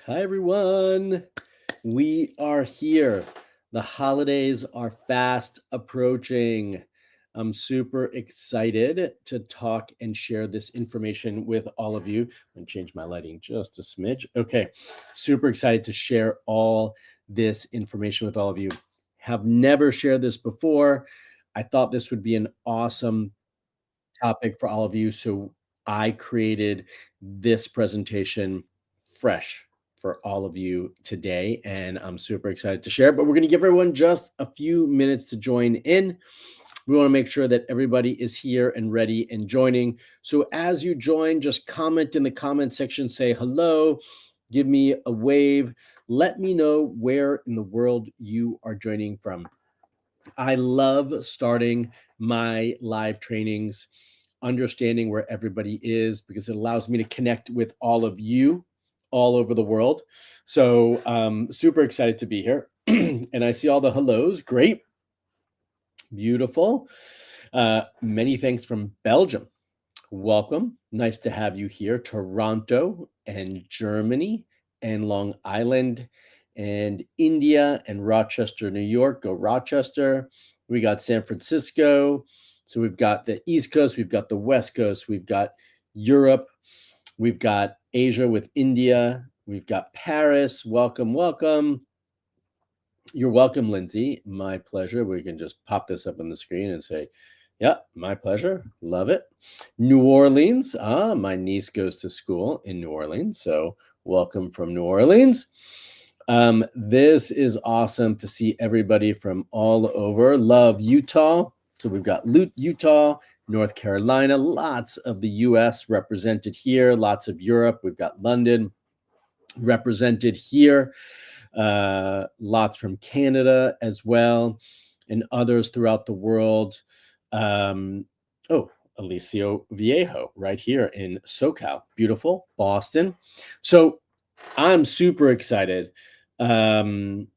Hi, everyone. We are here. The holidays are fast approaching. I'm super excited to talk and share this information with all of you. I'm going to change my lighting just a smidge. Okay. Super excited to share all this information with all of you. Have never shared this before. I thought this would be an awesome topic for all of you. So I created this presentation fresh for all of you today, and I'm super excited to share. But we're going to give everyone just a few minutes to join in. We want to make sure that everybody is here and ready and joining. So as you join, just comment in the comment section, say hello, give me a wave, let me know where in the world you are joining from. I love starting my live trainings, understanding where everybody is, because it allows me to connect with all of you all over the world. So, super excited to be here. And I see all the hellos. Great. Beautiful. Many thanks from Belgium. Welcome. Nice to have you here. Toronto and Germany and Long Island and India and Rochester, New York. Go Rochester. We got San Francisco. So we've got the East Coast, we've got the West Coast, we've got Europe, we've got Asia with India, we've got Paris. Welcome, welcome. You're welcome, Lindsay. My pleasure. We can just pop this up on the screen and say, yeah, my pleasure. Love it. New Orleans. My niece goes to school in New Orleans. So welcome from New Orleans. This is awesome to see everybody from all over. Love Utah. So we've got Utah, North Carolina, lots of the US represented here, lots of Europe. We've got London represented here. Lots from Canada as well, and others throughout the world. Alicio Viejo right here in SoCal. Beautiful. Boston. So I'm super excited. Look,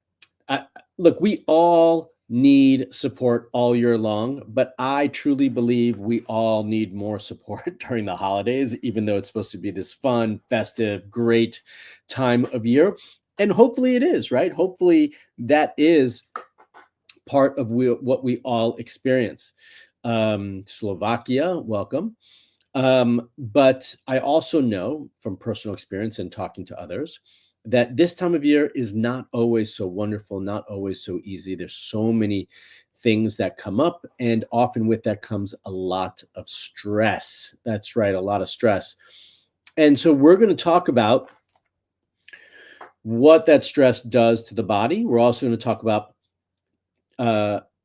we all need support all year long, but I truly believe we all need more support during the holidays, even though it's supposed to be this fun, festive, great time of year. And hopefully it is, right? Hopefully that is part of what we all experience. Slovakia, welcome. But I also know from personal experience and talking to others that this time of year is not always so wonderful, not always so easy. There's so many things that come up, and often with that comes a lot of stress. That's right, a lot of stress. And so we're going to talk about what that stress does to the body. We're also going to talk about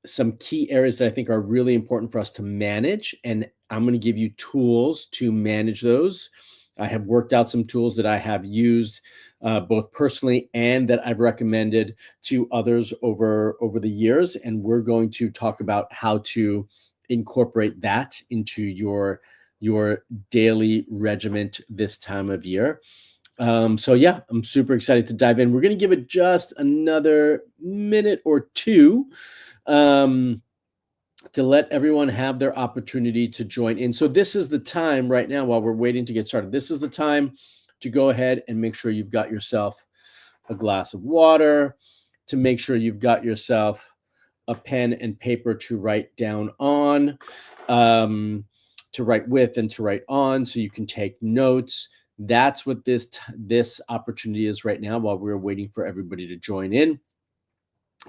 some key areas that I think are really important for us to manage. And I'm going to give you tools to manage those. I have worked out some tools that I have used both personally and that I've recommended to others over the years. And we're going to talk about how to incorporate that into your daily regiment this time of year. So yeah, I'm super excited to dive in. We're going to give it just another minute or two to let everyone have their opportunity to join in. So this is the time right now while we're waiting to get started. This is the time to go ahead and make sure you've got yourself a glass of water, to make sure you've got yourself a pen and paper to write down on, to write with and to write on, so you can take notes. That's what this opportunity is right now while we're waiting for everybody to join in.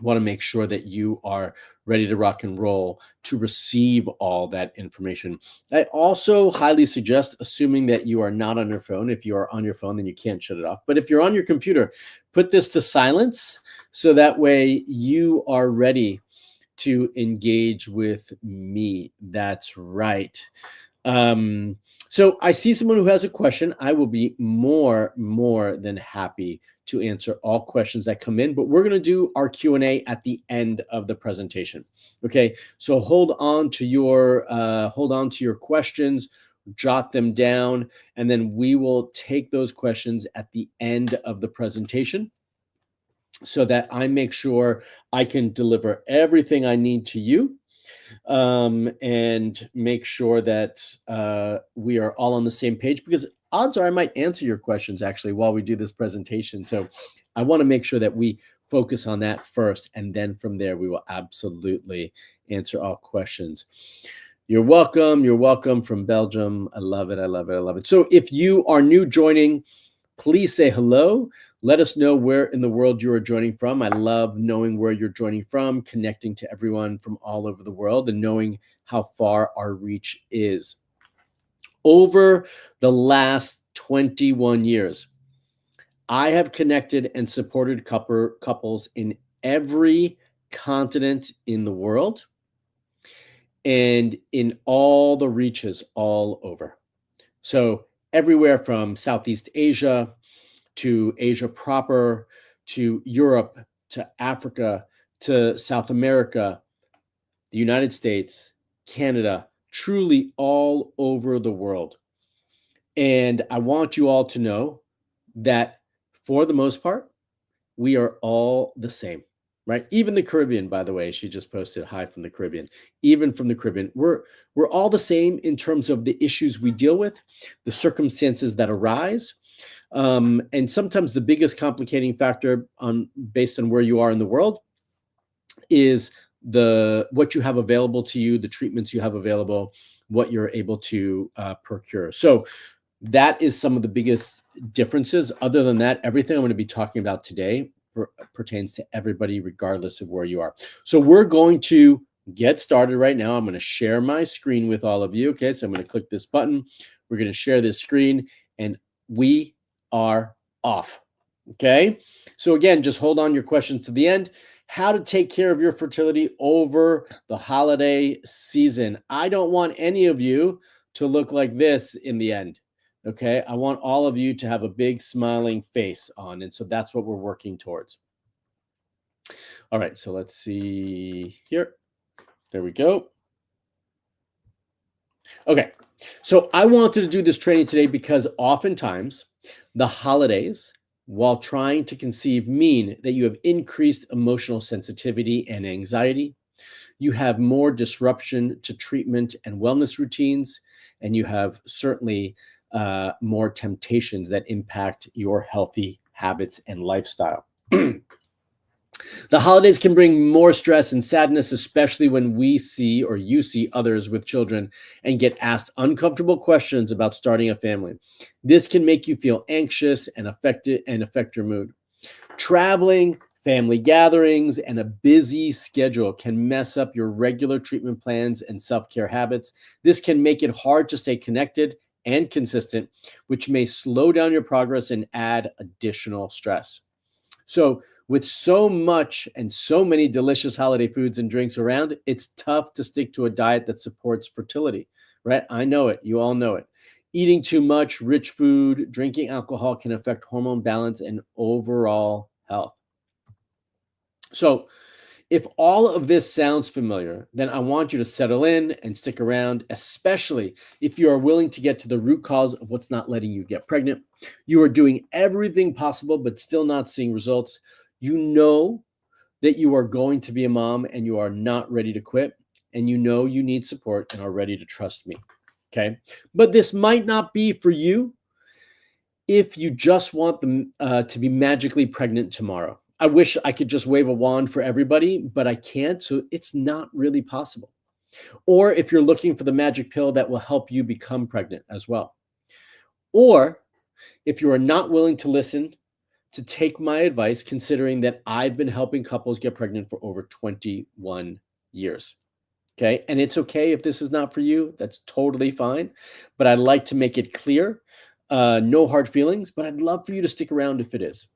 Want to make sure that you are ready to rock and roll to receive all that information. I also highly suggest, assuming that you are not on your phone. If you are on your phone, then you can't shut it off. But if you're on your computer, put this to silence so that way you are ready to engage with me. That's right. So I see someone who has a question. I will be more than happy to answer all questions that come in, but we're going to do our Q&A at the end of the presentation. Okay, so hold on to your questions, jot them down, and then we will take those questions at the end of the presentation so that I make sure I can deliver everything I need to you, and make sure that we are all on the same page, because odds are I might answer your questions actually while we do this presentation. So I want to make sure that we focus on that first, and then from there we will absolutely answer all questions. You're welcome. You're welcome from Belgium. I love it. I love it. I love it. So if you are new joining, please say hello. Let us know where in the world you are joining from. I love knowing where you're joining from, connecting to everyone from all over the world, and knowing how far our reach is. Over the last 21 years, I have connected and supported couples in every continent in the world and in all the reaches all over. So everywhere from Southeast Asia to Asia proper, to Europe, to Africa, to South America, the United States, Canada, truly all over the world. And I want you all to know that for the most part, we are all the same, right? Even the Caribbean, by the way, she just posted hi from the Caribbean. Even from the Caribbean, we're all the same in terms of the issues we deal with, the circumstances that arise. And sometimes the biggest complicating factor based on where you are in the world is what you have available to you, the treatments you have available, what you're able to procure. So that is some of the biggest differences. Other than that, everything I'm going to be talking about today pertains to everybody, regardless of where you are. So we're going to get started right now. I'm going to share my screen with all of you. Okay, so I'm going to click this button. We're going to share this screen, and we are off. Okay, so again, just hold on your questions to the end. How to take care of your fertility over the holiday season. I don't want any of you to look like this in the end. Okay, I want all of you to have a big smiling face on, and so that's what we're working towards. All right, so let's see here. There we go. Okay, so I wanted to do this training today because oftentimes the holidays, while trying to conceive, mean that you have increased emotional sensitivity and anxiety. You have more disruption to treatment and wellness routines, and you have certainly more temptations that impact your healthy habits and lifestyle. The holidays can bring more stress and sadness, especially when we see or you see others with children and get asked uncomfortable questions about starting a family. This can make you feel anxious and affect your mood. Traveling, family gatherings, and a busy schedule can mess up your regular treatment plans and self-care habits. This can make it hard to stay connected and consistent, which may slow down your progress and add additional stress. So, with so much and so many delicious holiday foods and drinks around, it's tough to stick to a diet that supports fertility, right? I know it. You all know it. Eating too much rich food, drinking alcohol can affect hormone balance and overall health. So, if all of this sounds familiar, then I want you to settle in and stick around, especially if you are willing to get to the root cause of what's not letting you get pregnant. You are doing everything possible, but still not seeing results. You know that you are going to be a mom and you are not ready to quit, and you know you need support and are ready to trust me. Okay. But this might not be for you if you just want them to be magically pregnant tomorrow. I wish I could just wave a wand for everybody, but I can't. So it's not really possible. Or if you're looking for the magic pill that will help you become pregnant as well. Or if you are not willing to listen to take my advice, considering that I've been helping couples get pregnant for over 21 years. Okay. And it's okay if this is not for you. That's totally fine. But I'd like to make it clear, no hard feelings, but I'd love for you to stick around if it is.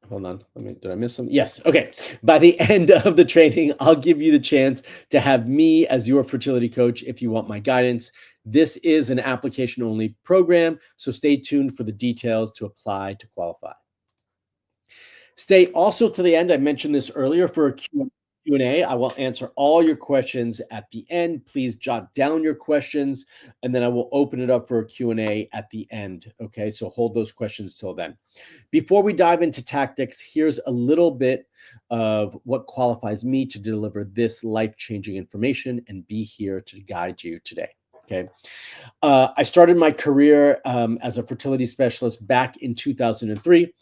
Hold on. Did I miss something? Yes. Okay. By the end of the training, I'll give you the chance to have me as your fertility coach if you want my guidance. This is an application only program, so stay tuned for the details to apply to qualify. Stay also to the end. I mentioned this earlier for a Q&A. Q&A. I will answer all your questions at the end. Please jot down your questions, and then I will open it up for a Q&A at the end. Okay, so hold those questions till then. Before we dive into tactics, here's a little bit of what qualifies me to deliver this life-changing information and be here to guide you today. Okay. I started my career as a fertility specialist back in 2003.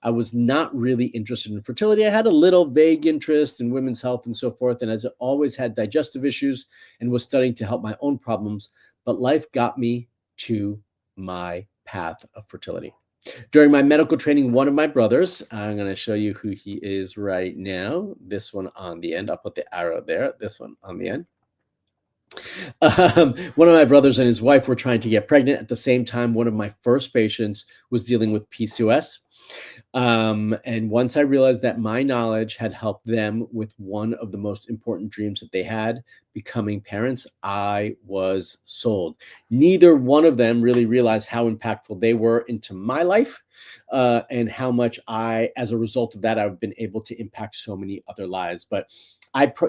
I was not really interested in fertility. I had a little vague interest in women's health and so forth. And as I always had digestive issues and was studying to help my own problems, but life got me to my path of fertility. During my medical training, one of my brothers, I'm going to show you who he is right now. This one on the end. I'll put the arrow there. This one on the end. One of my brothers and his wife were trying to get pregnant. At the same time, one of my first patients was dealing with PCOS. And once I realized that my knowledge had helped them with one of the most important dreams that they had, becoming parents, I was sold. Neither one of them really realized how impactful they were into my life, and how much as a result of that, I've been able to impact so many other lives. But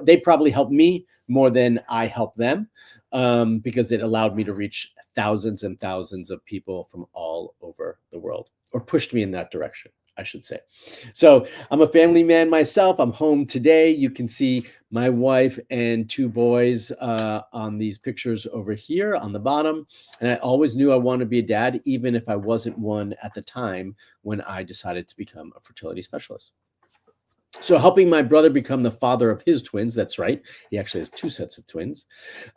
they probably helped me more than I helped them, because it allowed me to reach thousands and thousands of people from all over the world, or pushed me in that direction, I should say. So I'm a family man myself. I'm home today. You can see my wife and two boys on these pictures over here on the bottom. And I always knew I wanted to be a dad, even if I wasn't one at the time when I decided to become a fertility specialist. So helping my brother become the father of his twins, that's right, he actually has two sets of twins,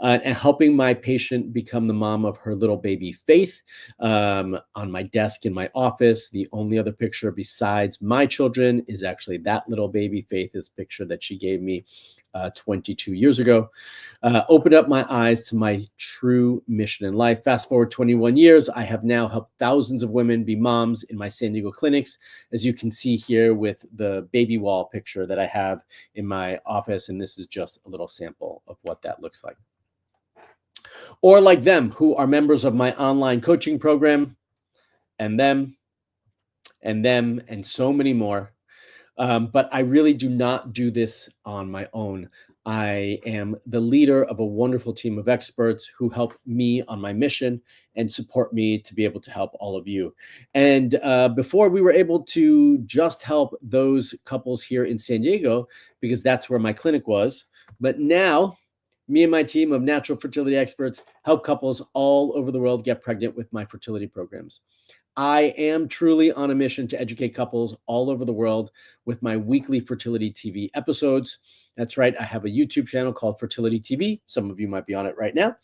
and helping my patient become the mom of her little baby Faith, on my desk in my office. The only other picture besides my children is actually that little baby Faith's picture that she gave me 22 years ago. Opened up my eyes to my true mission in life. Fast forward 21 years, I have now helped thousands of women be moms in my San Diego clinics, as you can see here with the baby wall picture that I have in my office. And this is just a little sample of what that looks like. Or like them, who are members of my online coaching program, and them, and so many more. But I really do not do this on my own. I am the leader of a wonderful team of experts who help me on my mission and support me to be able to help all of you. And before, we were able to just help those couples here in San Diego because that's where my clinic was. But now, me and my team of natural fertility experts help couples all over the world get pregnant with my fertility programs. I am truly on a mission to educate couples all over the world with my weekly fertility TV episodes. That's right. I have a YouTube channel called Fertility TV. Some of you might be on it right now,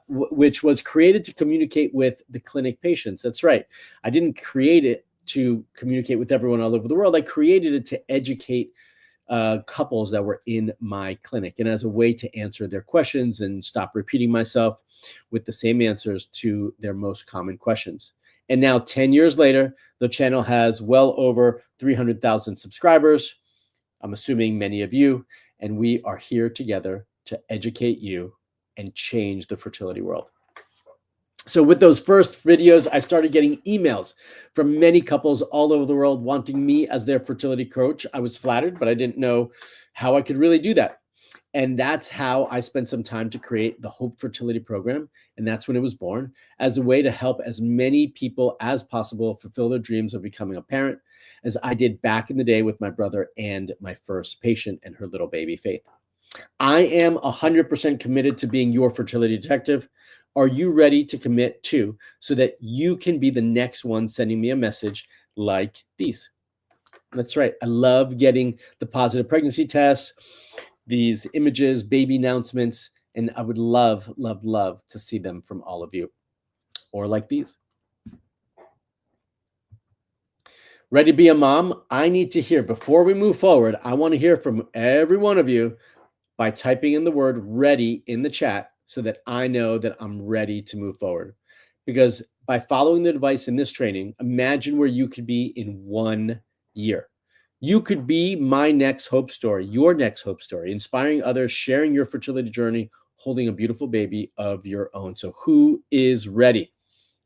which was created to communicate with the clinic patients. That's right. I didn't create it to communicate with everyone all over the world. I created it to educate couples that were in my clinic, and as a way to answer their questions and stop repeating myself with the same answers to their most common questions. And now 10 years later, the channel has well over 300,000 subscribers. I'm assuming many of you, and we are here together to educate you and change the fertility world. So with those first videos, I started getting emails from many couples all over the world wanting me as their fertility coach. I was flattered, but I didn't know how I could really do that. And that's how I spent some time to create the Hope Fertility Program. And that's when it was born, as a way to help as many people as possible fulfill their dreams of becoming a parent, as I did back in the day with my brother and my first patient and her little baby Faith. I am 100% committed to being your fertility detective. Are you ready to commit to, so that you can be the next one sending me a message like these? That's right. I love getting the positive pregnancy tests, these images, baby announcements, and I would love, love, love to see them from all of you. Or like these. Ready to be a mom? I need to hear, before we move forward, I want to hear from every one of you by typing in the word ready in the chat, so that I know that I'm ready to move forward. Because by following the advice in this training, imagine where you could be in 1 year. You could be my next hope story, your next hope story, inspiring others, sharing your fertility journey, holding a beautiful baby of your own. So who is ready?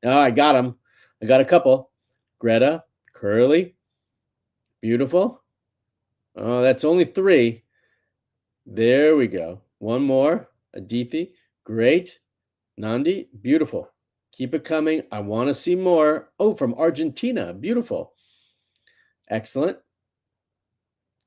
Oh, I got them. I got a couple. Greta, Curly, beautiful. Oh, that's only 3. There we go. One more. Adithi. Great. Nandi. Beautiful. Keep it coming. I want to see more. Oh, from Argentina. Beautiful. Excellent.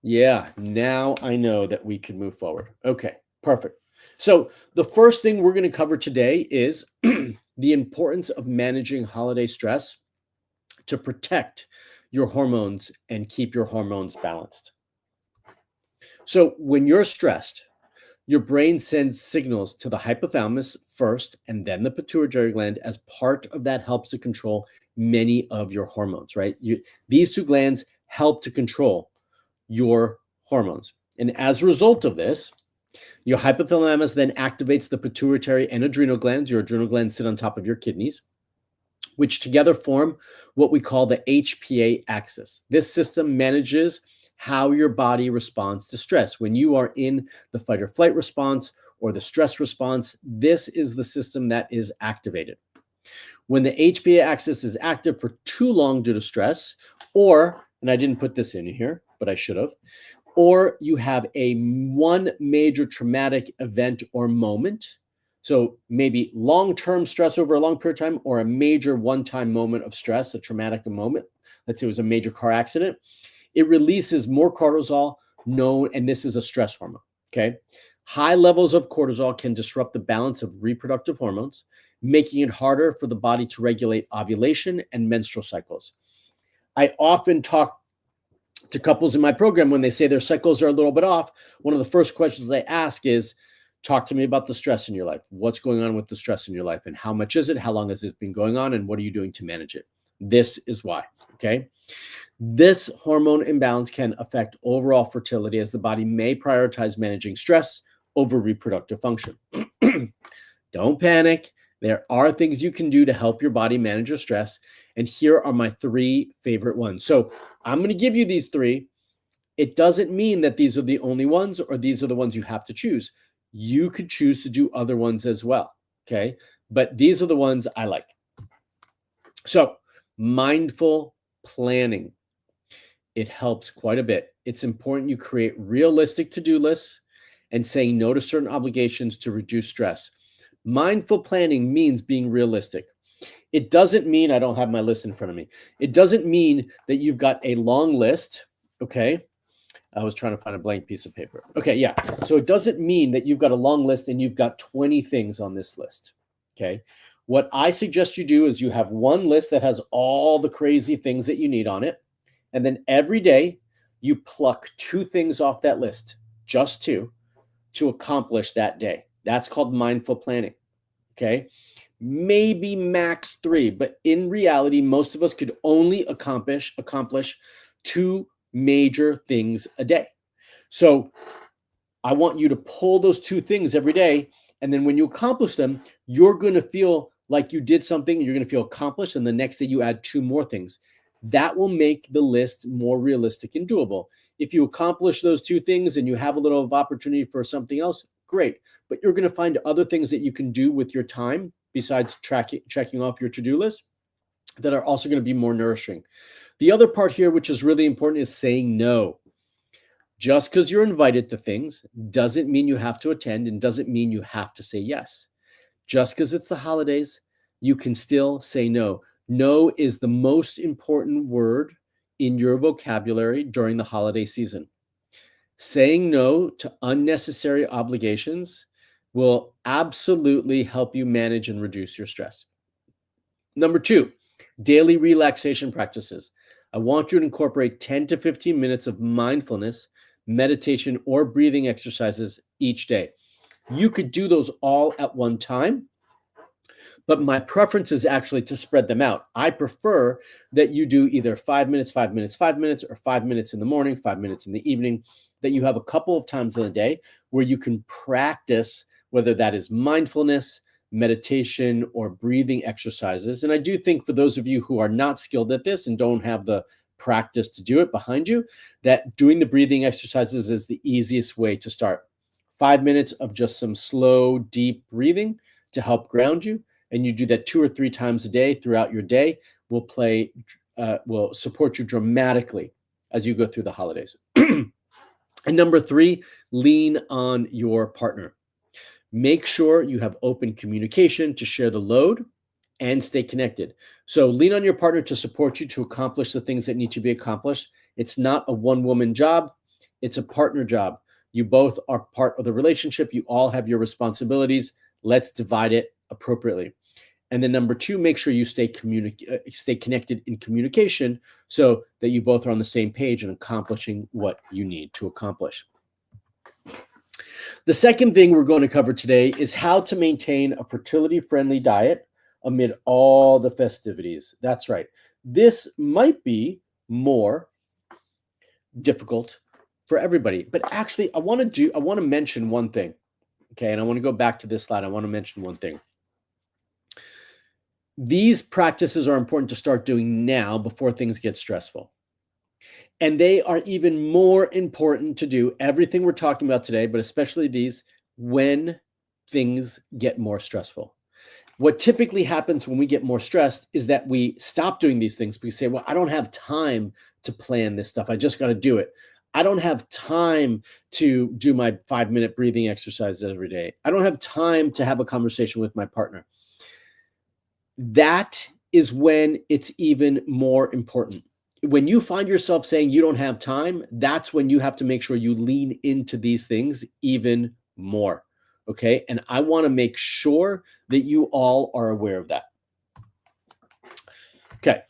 Yeah, now I know that we can move forward. Okay, perfect. So the first thing we're going to cover today is the importance of managing holiday stress to protect your hormones and keep your hormones balanced. So when you're stressed, your brain sends signals to the hypothalamus first and then the pituitary gland as part of that helps to control many of your hormones, right? These two glands help to control your hormones. And as a result of this, your hypothalamus then activates the pituitary and adrenal glands. Your adrenal glands sit on top of your kidneys, which together form what we call the HPA axis. This system manages how your body responds to stress. When you are in the fight or flight response or the stress response, this is the system that is activated. When the HPA axis is active for too long due to stress, or, and I didn't put this in here, but I should have, or you have one major traumatic event or moment, so maybe long-term stress over a long period of time or a major one-time moment of stress, a traumatic moment, let's say it was a major car accident, it releases more cortisol, and this is a stress hormone, okay? High levels of cortisol can disrupt the balance of reproductive hormones, making it harder for the body to regulate ovulation and menstrual cycles. I often talk to couples in my program when they say their cycles are a little bit off. One of the first questions I ask is, talk to me about the stress in your life. What's going on with the stress in your life and how much is it? How long has it been going on? And what are you doing to manage it? This is why, okay? This hormone imbalance can affect overall fertility as the body may prioritize managing stress over reproductive function. Don't panic. There are things you can do to help your body manage your stress. And here are my 3 favorite ones. So I'm going to give you these 3. It doesn't mean that these are the only ones or these are the ones you have to choose. You could choose to do other ones as well. Okay. But these are the ones I like. So mindful planning. It helps quite a bit. It's important you create realistic to-do lists and saying no to certain obligations to reduce stress. Mindful planning means being realistic. It doesn't mean, I don't have my list in front of me. It doesn't mean that you've got a long list, okay? I was trying to find a blank piece of paper. Okay, yeah. So it doesn't mean that you've got a long list and you've got 20 things on this list, okay? What I suggest you do is you have one list that has all the crazy things that you need on it, and then every day you pluck 2 things off that list, just 2, to accomplish that day. That's called mindful planning, okay? Maybe max 3, but in reality, most of us could only accomplish 2 major things a day. So I want you to pull those 2 things every day. And then when you accomplish them, you're going to feel like you did something. You're going to feel accomplished. And the next day you add 2 more things. That will make the list more realistic and doable. If you accomplish those 2 things and you have a little of opportunity for something else, great. But you're going to find other things that you can do with your time besides checking off your to-do list that are also going to be more nourishing. The other part here, which is really important, is saying no. Just because you're invited to things doesn't mean you have to attend and doesn't mean you have to say yes. Just because it's the holidays, you can still say no. No is the most important word in your vocabulary during the holiday season. Saying no to unnecessary obligations will absolutely help you manage and reduce your stress. Number 2, daily relaxation practices. I want you to incorporate 10 to 15 minutes of mindfulness, meditation, or breathing exercises each day. You could do those all at one time, but my preference is actually to spread them out. I prefer that you do either 5 minutes, 5 minutes, 5 minutes, or 5 minutes in the morning, 5 minutes in the evening, that you have a couple of times in the day where you can practice, whether that is mindfulness, meditation, or breathing exercises. And I do think for those of you who are not skilled at this and don't have the practice to do it behind you, that doing the breathing exercises is the easiest way to start. 5 minutes of just some slow, deep breathing to help ground you. And you do that 2 or 3 times a day throughout your day will support you dramatically as you go through the holidays. And number three, lean on your partner. Make sure you have open communication to share the load and stay connected. So lean on your partner to support you to accomplish the things that need to be accomplished. It's not a one-woman job, it's a partner job. You both are part of the relationship. You all have your responsibilities. Let's divide it appropriately. And then number two, make sure you stay connected in communication so that you both are on the same page and accomplishing what you need to accomplish. The second thing we're going to cover today is how to maintain a fertility-friendly diet amid all the festivities. That's right. This might be more difficult for everybody, but actually I want to mention one thing. Okay, and I want to go back to this slide. I want to mention one thing. These practices are important to start doing now before things get stressful. And they are even more important to do, everything we're talking about today, but especially these, when things get more stressful. What typically happens when we get more stressed is that we stop doing these things. We say, well, I don't have time to plan this stuff. I just got to do it. I don't have time to do my 5-minute breathing exercises every day. I don't have time to have a conversation with my partner. That is when it's even more important. When you find yourself saying you don't have time, that's when you have to make sure you lean into these things even more. Okay. And I want to make sure that you all are aware of that. Okay.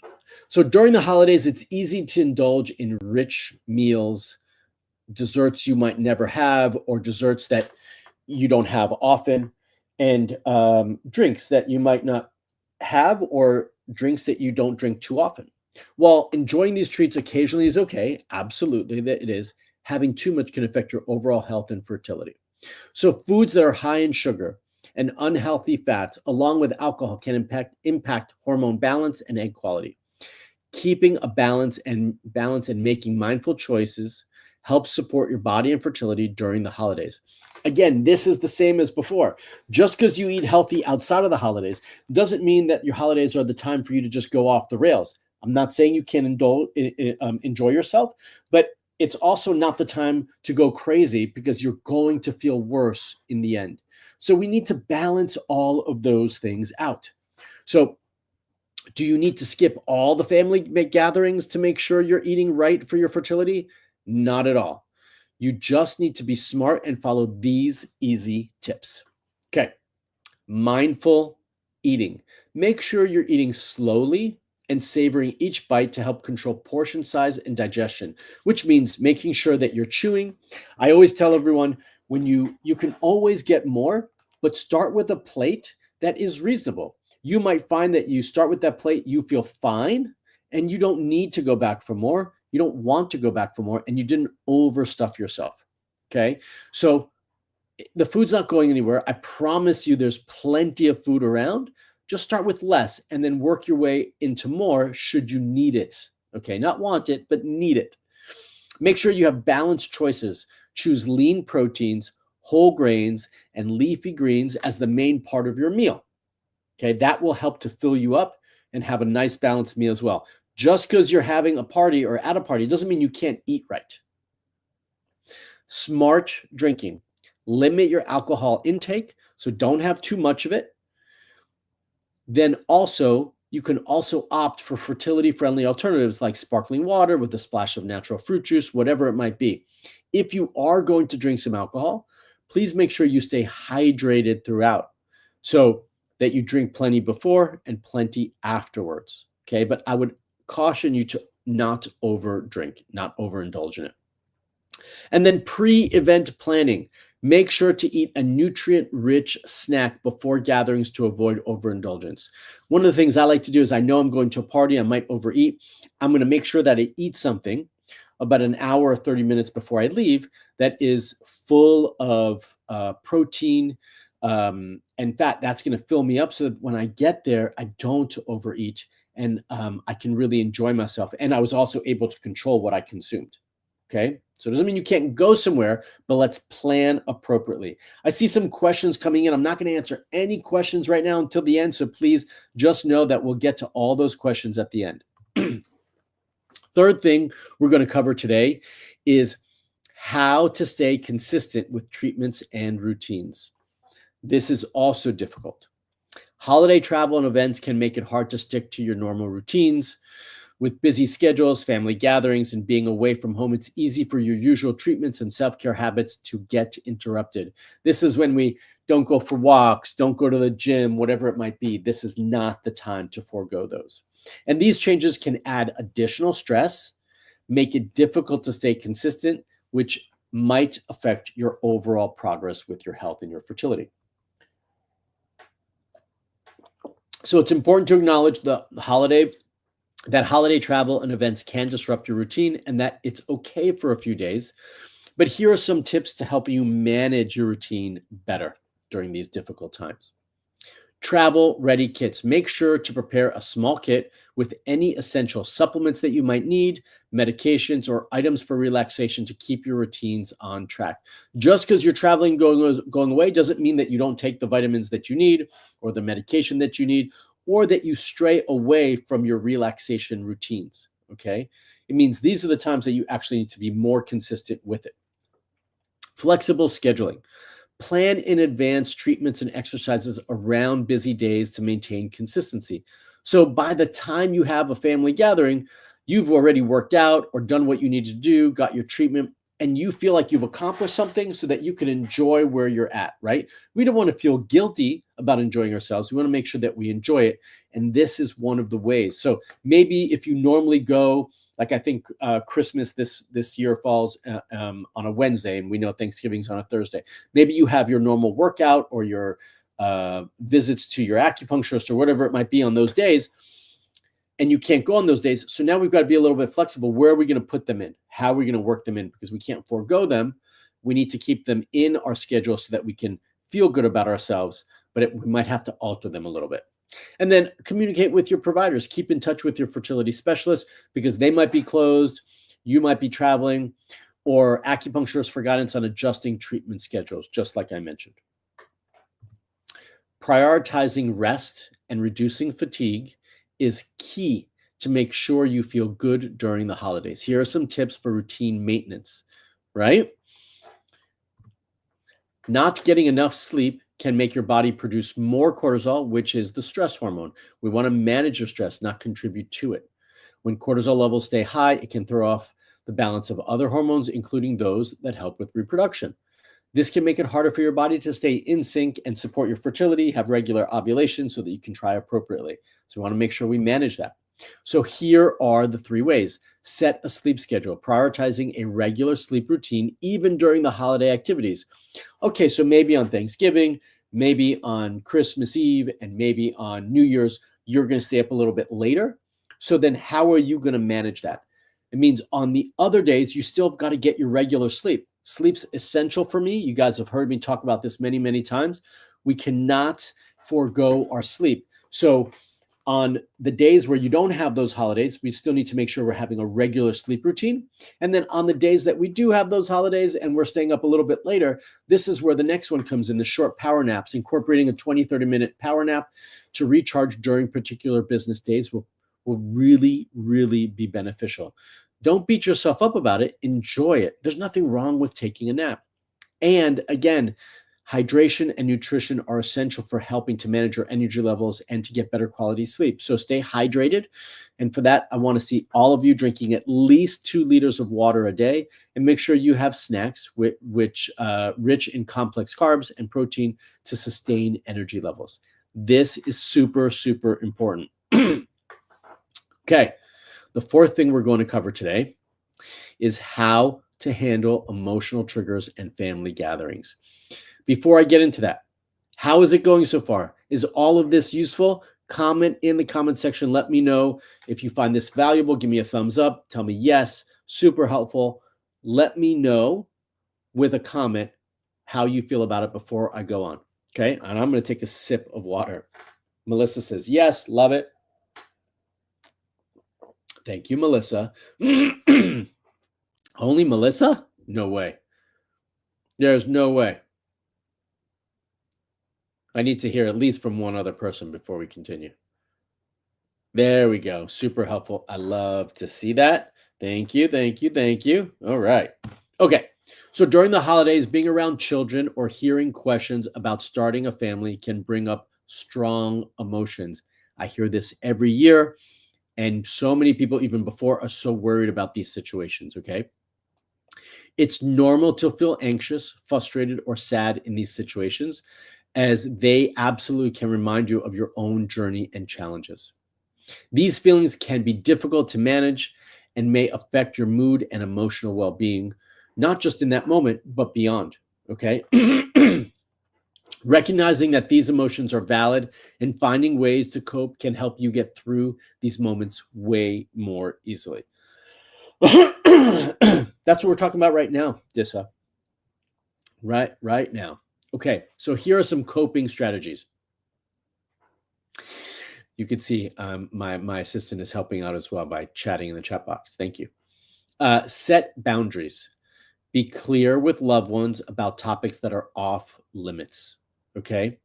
So during the holidays, it's easy to indulge in rich meals, desserts you might never have, or desserts that you don't have often, and drinks that you might not have, or drinks that you don't drink too often. While enjoying these treats occasionally is okay, absolutely that it is, having too much can affect your overall health and fertility. So foods that are high in sugar and unhealthy fats, along with alcohol, can impact hormone balance and egg quality. Keeping a balance and making mindful choices helps support your body and fertility during the holidays. Again, this is the same as before. Just because you eat healthy outside of the holidays doesn't mean that your holidays are the time for you to just go off the rails. I'm not saying you can enjoy yourself, but it's also not the time to go crazy because you're going to feel worse in the end. So we need to balance all of those things out. So do you need to skip all the family gatherings to make sure you're eating right for your fertility? Not at all. You just need to be smart and follow these easy tips. Okay. Mindful eating. Make sure you're eating slowly and savoring each bite to help control portion size and digestion, which means making sure that you're chewing. I always tell everyone, when you can always get more, but start with a plate that is reasonable. You might find that you start with that plate, you feel fine, and you don't need to go back for more. You don't want to go back for more, and you didn't overstuff yourself. Okay. So the food's not going anywhere. I promise you there's plenty of food around. Just start with less and then work your way into more should you need it. Okay. Not want it, but need it. Make sure you have balanced choices. Choose lean proteins, whole grains, and leafy greens as the main part of your meal. Okay. That will help to fill you up and have a nice balanced meal as well. Just because you're having a party or at a party doesn't mean you can't eat right. Smart drinking. Limit your alcohol intake, so don't have too much of it. Then also, you can also opt for fertility-friendly alternatives like sparkling water with a splash of natural fruit juice, whatever it might be. If you are going to drink some alcohol, please make sure you stay hydrated throughout so that you drink plenty before and plenty afterwards. Okay, but I would caution you to not overdrink, not overindulge in it. And then pre-event planning. Make sure to eat a nutrient-rich snack before gatherings to avoid overindulgence. One of the things I like to do is I know I'm going to a party, I might overeat. I'm going to make sure that I eat something about an hour or 30 minutes before I leave that is full of protein and fat. That's going to fill me up so that when I get there, I don't overeat and I can really enjoy myself. And I was also able to control what I consumed. Okay. So it doesn't mean you can't go somewhere, but let's plan appropriately. I see some questions coming in. I'm not going to answer any questions right now until the end. So please just know that we'll get to all those questions at the end. Third thing we're going to cover today is How to stay consistent with treatments and routines. This is also difficult. Holiday travel and events can make it hard to stick to your normal routines. With busy schedules, family gatherings, and being away from home, it's easy for your usual treatments and self care habits to get interrupted. This is when we don't go for walks, don't go to the gym, whatever it might be. This is not the time to forego those. And these changes can add additional stress, make it difficult to stay consistent, which might affect your overall progress with your health and your fertility. So it's important to acknowledge that holiday travel and events can disrupt your routine and that it's okay for a few days. But here are some tips to help you manage your routine better during these difficult times. Travel ready kits. Make sure to prepare a small kit with any essential supplements that you might need, medications, or items for relaxation to keep your routines on track. Just because you're traveling, going away, doesn't mean that you don't take the vitamins that you need, or the medication that you need, or that you stray away from your relaxation routines. Okay. It means these are the times that you actually need to be more consistent with it. Flexible scheduling. Plan in advance treatments and exercises around busy days to maintain consistency. So by the time you have a family gathering, you've already worked out or done what you need to do, got your treatment, and you feel like you've accomplished something so that you can enjoy where you're at, right? We don't want to feel guilty about enjoying ourselves. We want to make sure that we enjoy it. And this is one of the ways. So maybe if you normally go, like I think Christmas this year falls on a Wednesday, and we know Thanksgiving's on a Thursday. Maybe you have your normal workout or your visits to your acupuncturist or whatever it might be on those days, and you can't go on those days. So now we've got to be a little bit flexible. Where are we going to put them in? How are we going to work them in? Because we can't forego them. We need to keep them in our schedule so that we can feel good about ourselves, but we might have to alter them a little bit. And then communicate with your providers. Keep in touch with your fertility specialists because they might be closed, you might be traveling, or acupuncturists for guidance on adjusting treatment schedules, just like I mentioned. Prioritizing rest and reducing fatigue is key to make sure you feel good during the holidays. Here are some tips for routine maintenance, right? Not getting enough sleep can make your body produce more cortisol, which is the stress hormone. We want to manage your stress, not contribute to it. When cortisol levels stay high, it can throw off the balance of other hormones, including those that help with reproduction. This can make it harder for your body to stay in sync and support your fertility, have regular ovulation so that you can try appropriately. So we want to make sure we manage that. So here are the 3 ways. Set a sleep schedule, prioritizing a regular sleep routine, even during the holiday activities. Okay, so maybe on Thanksgiving, maybe on Christmas Eve, and maybe on New Year's, you're going to stay up a little bit later. So then how are you going to manage that? It means on the other days, you still have got to get your regular sleep. Sleep's essential for me. You guys have heard me talk about this many, many times. We cannot forego our sleep. So on the days where you don't have those holidays, we still need to make sure we're having a regular sleep routine. And then on the days that we do have those holidays and we're staying up a little bit later, this is where the next one comes in, the short power naps. Incorporating a 20, 30-minute power nap to recharge during particular business days will really, really be beneficial. Don't beat yourself up about it. Enjoy it. There's nothing wrong with taking a nap. And again, hydration and nutrition are essential for helping to manage your energy levels and to get better quality sleep. So stay hydrated. And for that, I want to see all of you drinking at least 2 liters of water a day, and make sure you have snacks which rich in complex carbs and protein to sustain energy levels. This is super, super important. Okay. The 4th thing we're going to cover today is how to handle emotional triggers and family gatherings. Before I get into that, how is it going so far? Is all of this useful? Comment in the comment section. Let me know if you find this valuable. Give me a thumbs up. Tell me yes, super helpful. Let me know with a comment how you feel about it before I go on. Okay, and I'm going to take a sip of water. Melissa says, yes, love it. Thank you, Melissa. Only Melissa? No way. There's no way. I need to hear at least from one other person before we continue. There we go. Super helpful. I love to see that. Thank you, thank you, thank you. All right. Okay. So during the holidays, being around children or hearing questions about starting a family can bring up strong emotions. I hear this every year, and so many people, even before, are so worried about these situations. Okay. It's normal to feel anxious, frustrated, or sad in these situations, as they absolutely can remind you of your own journey and challenges. These feelings can be difficult to manage and may affect your mood and emotional well being, not just in that moment, but beyond. Okay. Recognizing that these emotions are valid and finding ways to cope can help you get through these moments way more easily. That's what we're talking about right now, Dissa. Right now. Okay, so here are some coping strategies. You can see my assistant is helping out as well by chatting in the chat box. Thank you. Set boundaries. Be clear with loved ones about topics that are off limits. Okay.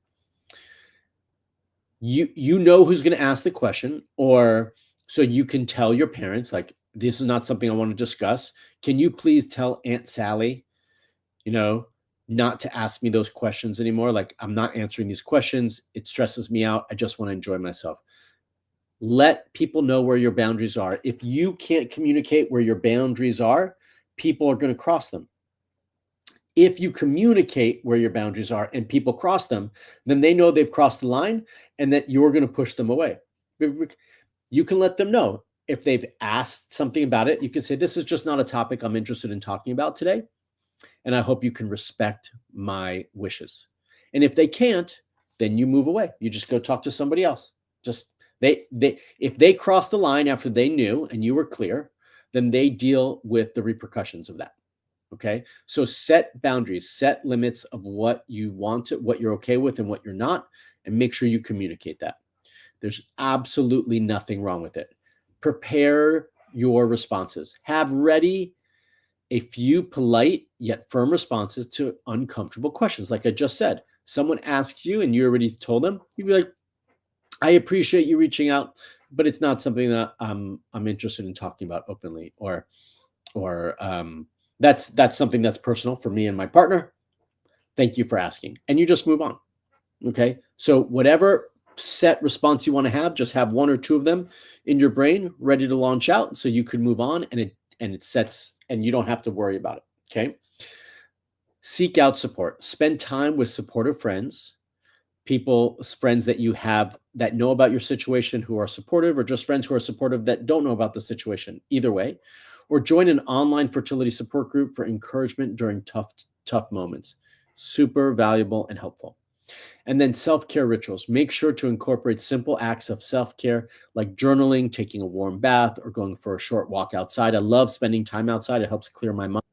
You know who's going to ask the question, or so you can tell your parents, like, this is not something I want to discuss. Can you please tell Aunt Sally, you know, not to ask me those questions anymore? Like, I'm not answering these questions. It stresses me out. I just want to enjoy myself. Let people know where your boundaries are. If you can't communicate where your boundaries are, people are going to cross them. If you communicate where your boundaries are and people cross them, then they know they've crossed the line and that you're going to push them away. You can let them know. If they've asked something about it, you can say, this is just not a topic I'm interested in talking about today. And I hope you can respect my wishes. And if they can't, then you move away. You just go talk to somebody else. Just if they cross the line after they knew and you were clear, then they deal with the repercussions of that. Okay. So set boundaries, set limits of what you want to, what you're okay with and what you're not, and make sure you communicate that. There's absolutely nothing wrong with it. Prepare your responses. Have ready a few polite yet firm responses to uncomfortable questions. Like I just said, someone asks you and you already told them, you'd be like, I appreciate you reaching out, but it's not something that I'm interested in talking about openly, or that's something that's personal for me and my partner. Thank you for asking. And you just move on. Okay. So whatever set response you want to have, just have one or two of them in your brain ready to launch out so you can move on, and it sets, and you don't have to worry about it. Okay. Seek out support. Spend time with supportive friends, friends that you have that know about your situation who are supportive, or just friends who are supportive that don't know about the situation. Either way, or join an online fertility support group for encouragement during tough moments. Super valuable and helpful. And then self-care rituals. Make sure to incorporate simple acts of self-care like journaling, taking a warm bath, or going for a short walk outside. I love spending time outside. It helps clear my mind.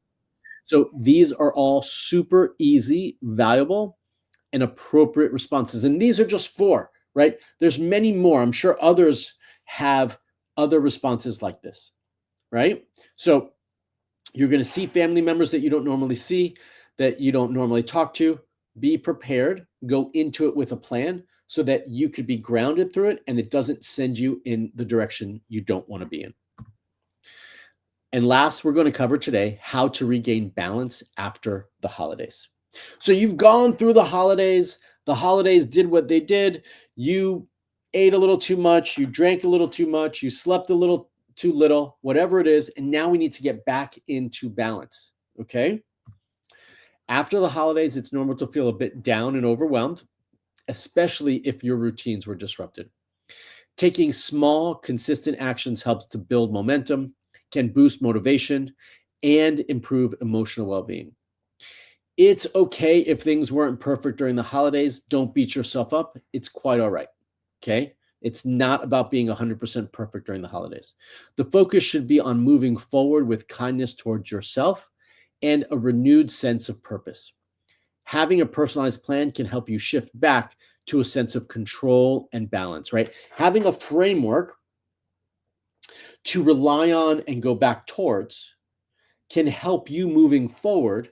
So these are all super easy, valuable, and appropriate responses. And these are just 4, right? There's many more. I'm sure others have other responses like this, right? So you're going to see family members that you don't normally see, that you don't normally talk to. Be prepared. Go into it with a plan so that you could be grounded through it and it doesn't send you in the direction you don't want to be in. And last, we're going to cover today how to regain balance after the holidays. So you've gone through the holidays. The holidays did what they did. You ate a little too much. You drank a little too much. You slept a little too little, whatever it is. And now we need to get back into balance. Okay. After the holidays, it's normal to feel a bit down and overwhelmed, especially if your routines were disrupted. Taking small, consistent actions helps to build momentum, can boost motivation, and improve emotional well-being. It's okay if things weren't perfect during the holidays. Don't beat yourself up. It's quite all right. Okay. It's not about being 100% perfect during the holidays. The focus should be on moving forward with kindness towards yourself and a renewed sense of purpose. Having a personalized plan can help you shift back to a sense of control and balance, right? Having a framework to rely on and go back towards can help you moving forward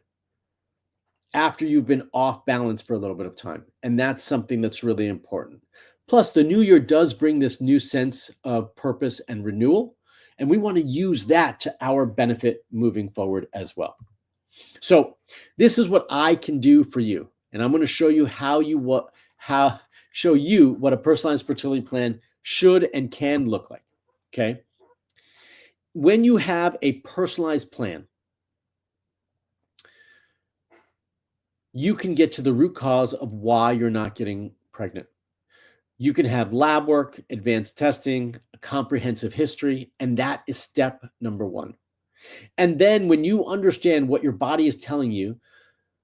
after you've been off balance for a little bit of time. And that's something that's really important. Plus, the new year does bring this new sense of purpose and renewal. And we want to use that to our benefit moving forward as well. So this is what I can do for you. And I'm going to show you show you what a personalized fertility plan should and can look like. Okay. When you have a personalized plan, you can get to the root cause of why you're not getting pregnant. You can have lab work, advanced testing, a comprehensive history, and that is step number one. And then when you understand what your body is telling you,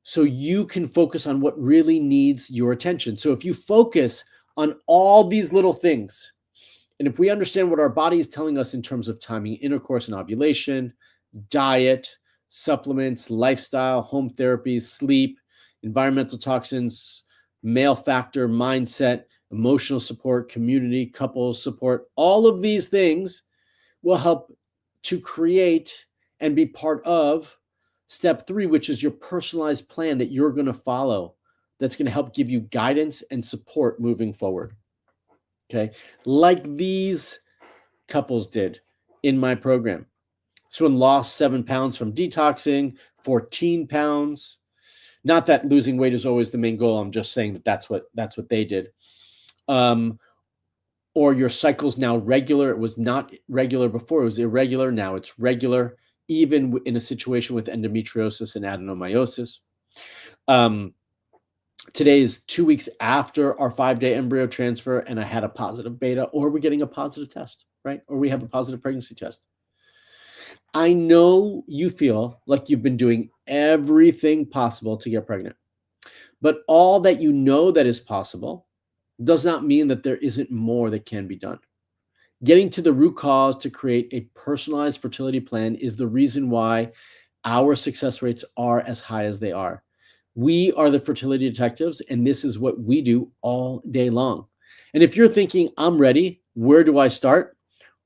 so you can focus on what really needs your attention. So if you focus on all these little things, and if we understand what our body is telling us in terms of timing intercourse and ovulation, diet, supplements, lifestyle, home therapy, sleep, environmental toxins, male factor, mindset, emotional support, community, couples support, all of these things will help to create and be part of step 3, which is your personalized plan that you're going to follow, that's going to help give you guidance and support moving forward. Okay. Like these couples did in my program. This one lost 7 pounds from detoxing, 14 pounds. Not that losing weight is always the main goal. I'm just saying that that's what they did. Or your cycle's now regular. It was not regular before. It was irregular. Now it's regular, even in a situation with endometriosis and adenomyosis. Today is 2 weeks after our 5-day embryo transfer, and I had a positive beta, or we're getting a positive test, right? Or we have a positive pregnancy test. I know you feel like you've been doing everything possible to get pregnant, but all that you know that is possible does not mean that there isn't more that can be done. Getting to the root cause to create a personalized fertility plan is the reason why our success rates are as high as they are. We are the fertility detectives, and this is what we do all day long. And if you're thinking, I'm ready, where do I start?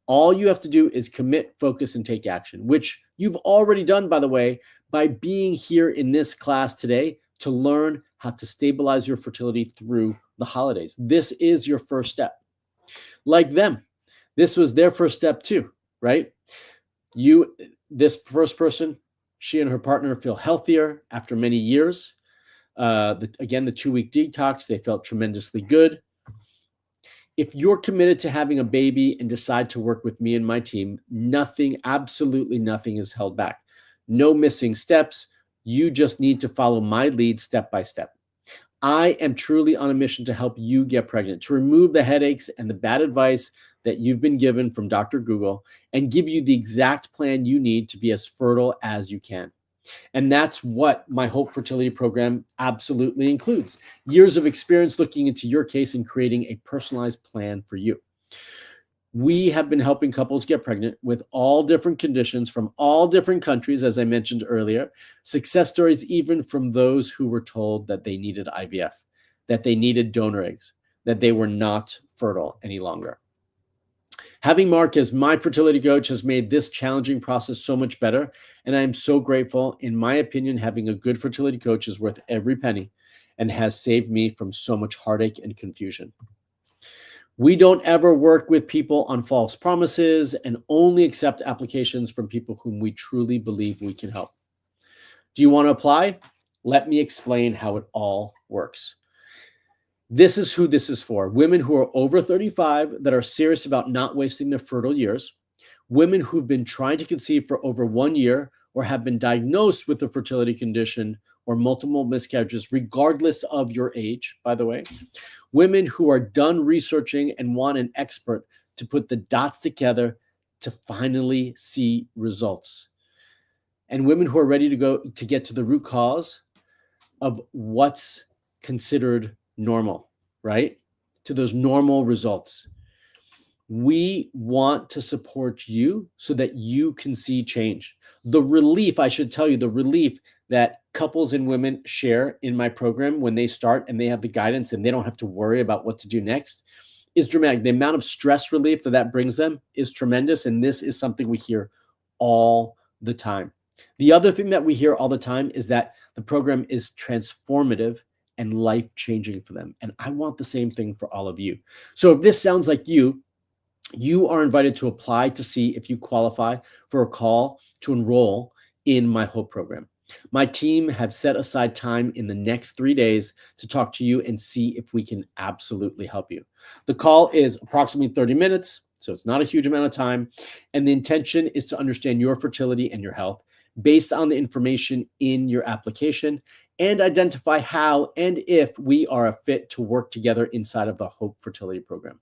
All you have to do is commit, focus, and take action, which you've already done, by the way, by being here in this class today to learn how to stabilize your fertility through the holidays. This is your first step. Like them, this was their first step too, right? This first person, she and her partner feel healthier after many years. Again, the 2-week detox, they felt tremendously good. If you're committed to having a baby and decide to work with me and my team, nothing, absolutely nothing is held back. No missing steps. You just need to follow my lead step by step. I am truly on a mission to help you get pregnant, to remove the headaches and the bad advice that you've been given from Dr. Google and give you the exact plan you need to be as fertile as you can. And that's what my Hope Fertility program absolutely includes. Years of experience looking into your case and creating a personalized plan for you. We have been helping couples get pregnant with all different conditions from all different countries, as I mentioned earlier. Success stories even from those who were told that they needed IVF, that they needed donor eggs, that they were not fertile any longer. Having Mark as my fertility coach has made this challenging process so much better, and I am so grateful. In my opinion, having a good fertility coach is worth every penny and has saved me from so much heartache and confusion. We don't ever work with people on false promises and only accept applications from people whom we truly believe we can help. Do you want to apply? Let me explain how it all works. This is who this is for. Women who are over 35 that are serious about not wasting their fertile years. Women who've been trying to conceive for over 1 year or have been diagnosed with a fertility condition or multiple miscarriages, regardless of your age, by the way. Women who are done researching and want an expert to put the dots together to finally see results. And women who are ready to get to the root cause of what's considered normal, right? To those normal results. We want to support you so that you can see change. The relief, I should tell you, the relief that couples and women share in my program when they start and they have the guidance and they don't have to worry about what to do next is dramatic. The amount of stress relief that brings them is tremendous. And this is something we hear all the time. The other thing that we hear all the time is that the program is transformative and life-changing for them. And I want the same thing for all of you. So if this sounds like you are invited to apply to see if you qualify for a call to enroll in my Hope program. My team have set aside time in the next 3 days to talk to you and see if we can absolutely help you. The call is approximately 30 minutes, so it's not a huge amount of time. And the intention is to understand your fertility and your health based on the information in your application and identify how and if we are a fit to work together inside of the Hope Fertility Program.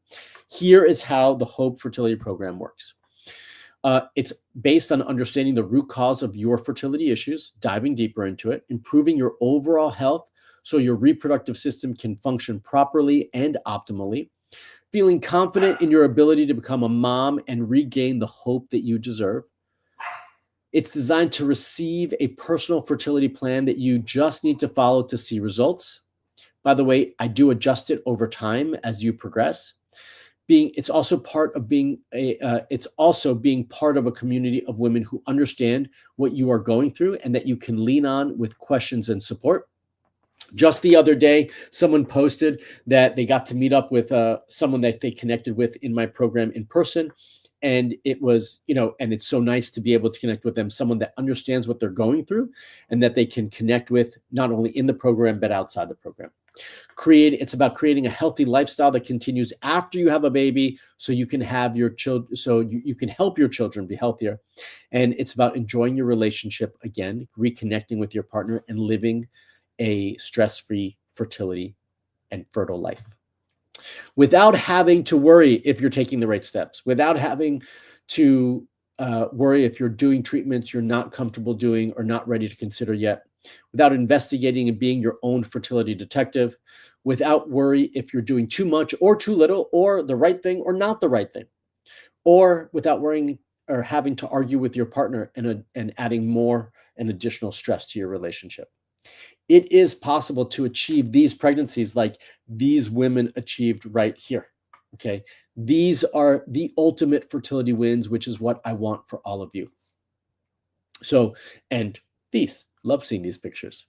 Here is how the Hope Fertility Program works. It's based on understanding the root cause of your fertility issues, diving deeper into it, improving your overall health so your reproductive system can function properly and optimally, feeling confident in your ability to become a mom and regain the hope that you deserve. It's designed to receive a personal fertility plan that you just need to follow to see results. By the way, I do adjust it over time as you progress. It's also part of being part of a community of women who understand what you are going through and that you can lean on with questions and support. Just the other day, someone posted that they got to meet up with someone that they connected with in my program in person. And it was, and it's so nice to be able to connect with them, someone that understands what they're going through and that they can connect with not only in the program, but outside the program. It's about creating a healthy lifestyle that continues after you have a baby, so you can have your children, so you can help your children be healthier. And it's about enjoying your relationship again, reconnecting with your partner, and living a stress-free fertility and fertile life without having to worry if you're taking the right steps, without having to worry if you're doing treatments you're not comfortable doing or not ready to consider yet, without investigating and being your own fertility detective, without worry if you're doing too much or too little or the right thing or not the right thing, or without worrying or having to argue with your partner and adding more and additional stress to your relationship. It is possible to achieve these pregnancies like these women achieved right here. Okay. These are the ultimate fertility wins, which is what I want for all of you. So, and love seeing these pictures.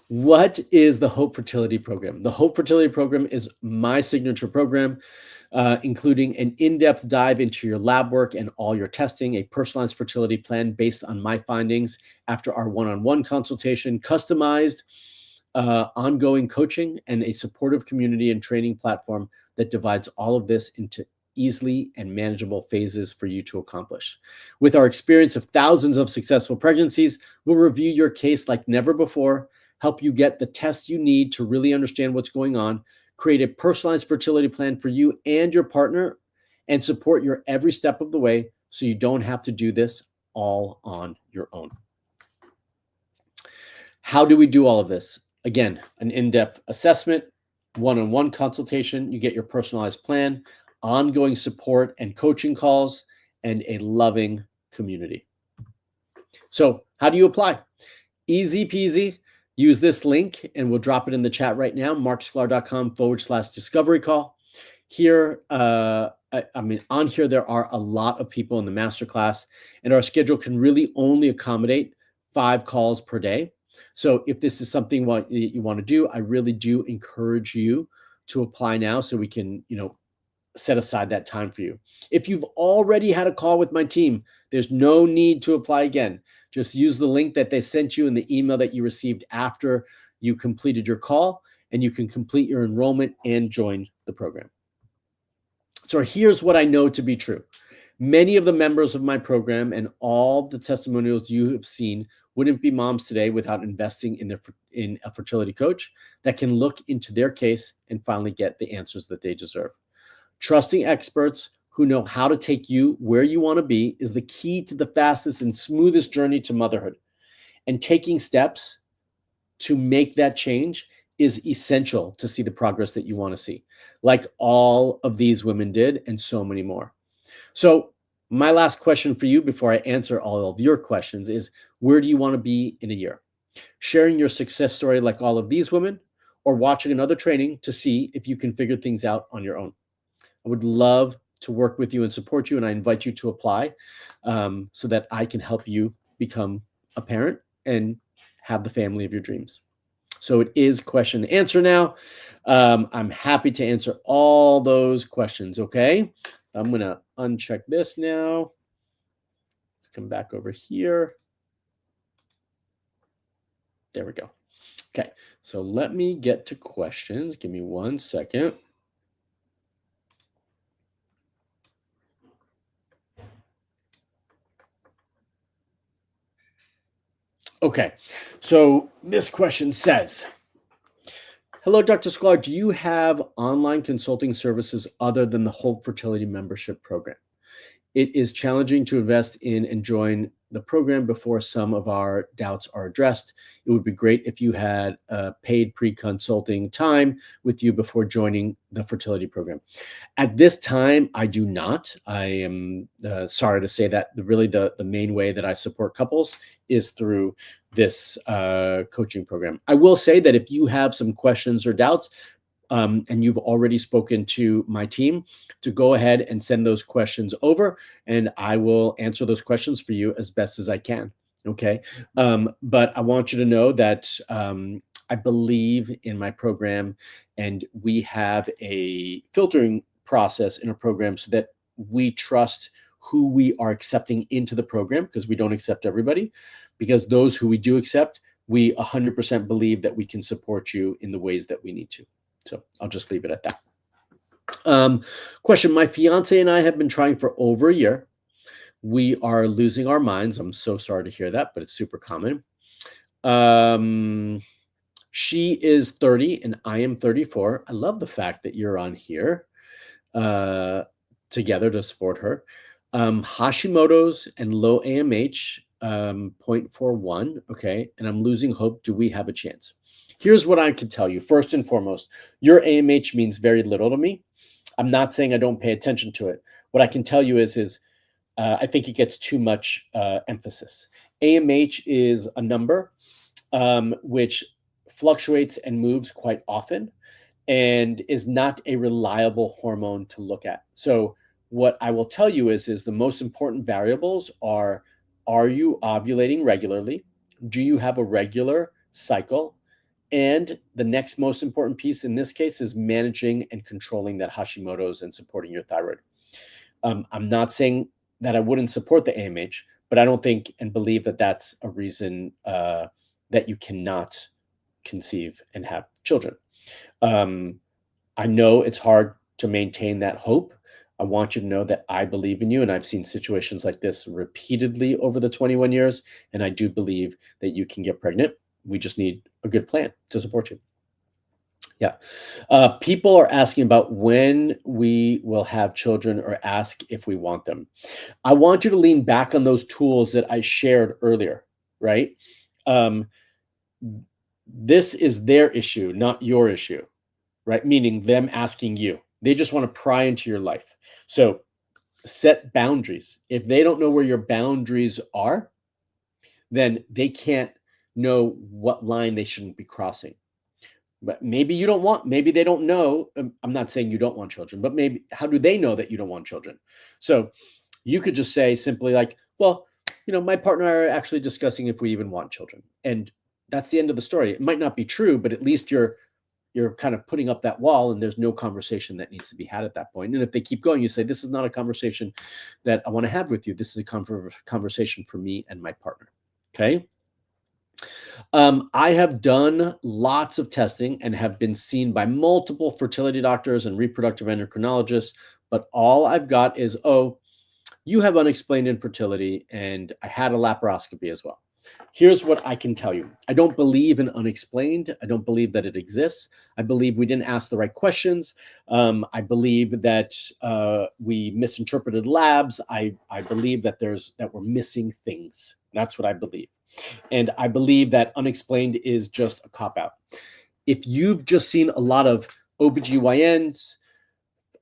What is the Hope Fertility Program? The Hope Fertility Program is my signature program, including an in-depth dive into your lab work and all your testing, a personalized fertility plan based on my findings after our one-on-one consultation, customized ongoing coaching, and a supportive community and training platform that divides all of this into easily and manageable phases for you to accomplish. With our experience of thousands of successful pregnancies, we'll review your case like never before, help you get the test you need to really understand what's going on, create a personalized fertility plan for you and your partner, and support your every step of the way so you don't have to do this all on your own. How do we do all of this? Again, an in-depth assessment, one-on-one consultation, you get your personalized plan, ongoing support and coaching calls, and a loving community. So how do you apply? Easy peasy. Use this link and we'll drop it in the chat right now, marksklar.com/discovery call. Here, on here, there are a lot of people in the masterclass, and our schedule can really only accommodate 5 calls per day. So if this is something what you want to do, I really do encourage you to apply now so we can, set aside that time for you. If you've already had a call with my team, there's no need to apply again. Just use the link that they sent you in the email that you received after you completed your call, and you can complete your enrollment and join the program. So here's what I know to be true. Many of the members of my program and all the testimonials you have seen wouldn't be moms today without investing in a fertility coach that can look into their case and finally get the answers that they deserve. Trusting experts who know how to take you where you want to be is the key to the fastest and smoothest journey to motherhood. And taking steps to make that change is essential to see the progress that you want to see, like all of these women did and so many more. So my last question for you before I answer all of your questions is, where do you want to be in a year? Sharing your success story like all of these women, or watching another training to see if you can figure things out on your own? I would love to work with you and support you, and I invite you to apply so that I can help you become a parent and have the family of your dreams. So it is question and answer now. I'm happy to answer all those questions, okay? I'm going to uncheck this now. Let's come back over here. There we go. Okay, so let me get to questions. Give me 1 second. Okay, so this question says, hello, Dr. Sklar, do you have online consulting services other than the Hope Fertility Membership Program? It is challenging to invest in and join the program before some of our doubts are addressed. It would be great if you had paid pre-consulting time with you before joining the fertility program. At this time, I do not. I am sorry to say that the main way that I support couples is through this coaching program. I will say that if you have some questions or doubts, and you've already spoken to my team, to go ahead and send those questions over, and I will answer those questions for you as best as I can. Okay. But I want you to know that I believe in my program, and we have a filtering process in a program so that we trust who we are accepting into the program, because we don't accept everybody, because those who we do accept, we 100% believe that we can support you in the ways that we need to. So I'll just leave it at that. Question, my fiance and I have been trying for over a year. We are losing our minds. I'm so sorry to hear that, but it's super common. She is 30 and I am 34. I love the fact that you're on here together to support her. Hashimoto's and low AMH, 0.41. Okay. And I'm losing hope. Do we have a chance? Here's what I can tell you. First and foremost, your AMH means very little to me. I'm not saying I don't pay attention to it. What I can tell you is I think it gets too much emphasis. AMH is a number which fluctuates and moves quite often and is not a reliable hormone to look at. So what I will tell you is the most important variables are you ovulating regularly? Do you have a regular cycle? And the next most important piece in this case is managing and controlling that Hashimoto's and supporting your thyroid. I'm not saying that I wouldn't support the AMH, but I don't think and believe that that's a reason that you cannot conceive and have children. I know it's hard to maintain that hope. I want you to know that I believe in you, and I've seen situations like this repeatedly over the 21 years, and I do believe that you can get pregnant. We just need a good plan to support you. Yeah. People are asking about when we will have children or ask if we want them. I want you to lean back on those tools that I shared earlier, right? Um, this is their issue, not your issue, right? Meaning them asking you. They just want to pry into your life. So set boundaries. If they don't know where your boundaries are, then they can't know what line they shouldn't be crossing. But maybe you don't want, maybe they don't know. I'm not saying you don't want children, but maybe how do they know that you don't want children? So you could just say simply like, well, my partner and I are actually discussing if we even want children. And that's the end of the story. It might not be true, but at least you're kind of putting up that wall and there's no conversation that needs to be had at that point. And if they keep going, you say, this is not a conversation that I want to have with you. This is a conversation for me and my partner. Okay. I have done lots of testing and have been seen by multiple fertility doctors and reproductive endocrinologists, but all I've got is, oh, you have unexplained infertility, and I had a laparoscopy as well. Here's what I can tell you. I don't believe in unexplained. I don't believe that it exists. I believe we didn't ask the right questions. I believe that we misinterpreted labs. I believe that we're missing things. That's what I believe. And I believe that unexplained is just a cop-out. If you've just seen a lot of OBGYNs,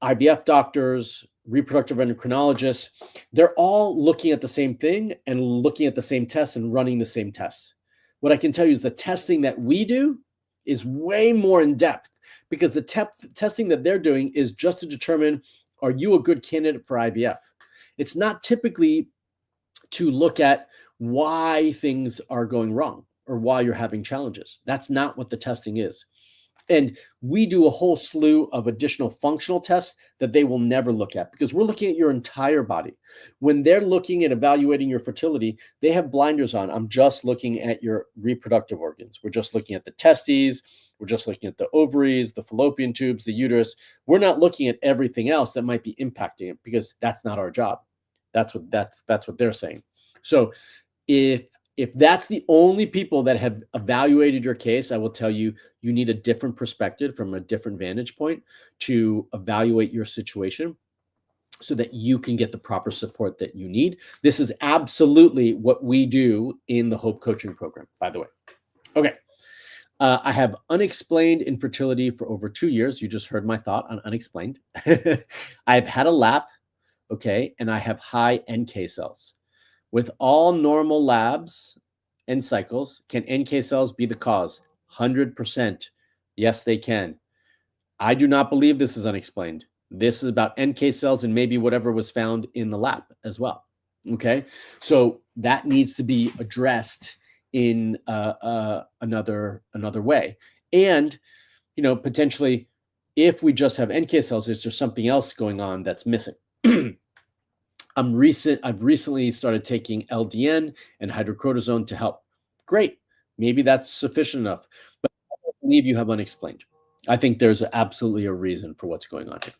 IVF doctors, reproductive endocrinologists, they're all looking at the same thing and looking at the same tests and running the same tests. What I can tell you is the testing that we do is way more in depth, because the testing that they're doing is just to determine, are you a good candidate for IVF? It's not typically to look at why things are going wrong or why you're having challenges. That's not what the testing is. And we do a whole slew of additional functional tests that they will never look at because we're looking at your entire body. When they're looking at evaluating your fertility, they have blinders on. I'm just looking at your reproductive organs. We're just looking at the testes. We're just looking at the ovaries, the fallopian tubes, the uterus. We're not looking at everything else that might be impacting it because that's not our job. That's what they're saying. So if that's the only people that have evaluated your case, I will tell you, you need a different perspective from a different vantage point to evaluate your situation so that you can get the proper support that you need. This is absolutely what we do in the Hope Coaching Program, by the way. Okay. I have unexplained infertility for over 2 years. You just heard my thought on unexplained. I've had a lap, okay, and I have high NK cells. With all normal labs and cycles, can NK cells be the cause? 100%. Yes, they can. I do not believe this is unexplained. This is about NK cells and maybe whatever was found in the lab as well. Okay, so that needs to be addressed in another way. And potentially, if we just have NK cells, is there something else going on that's missing? I've recently started taking LDN and hydrocortisone to help. Great. Maybe that's sufficient enough. But I don't believe you have unexplained. I think there's absolutely a reason for what's going on here.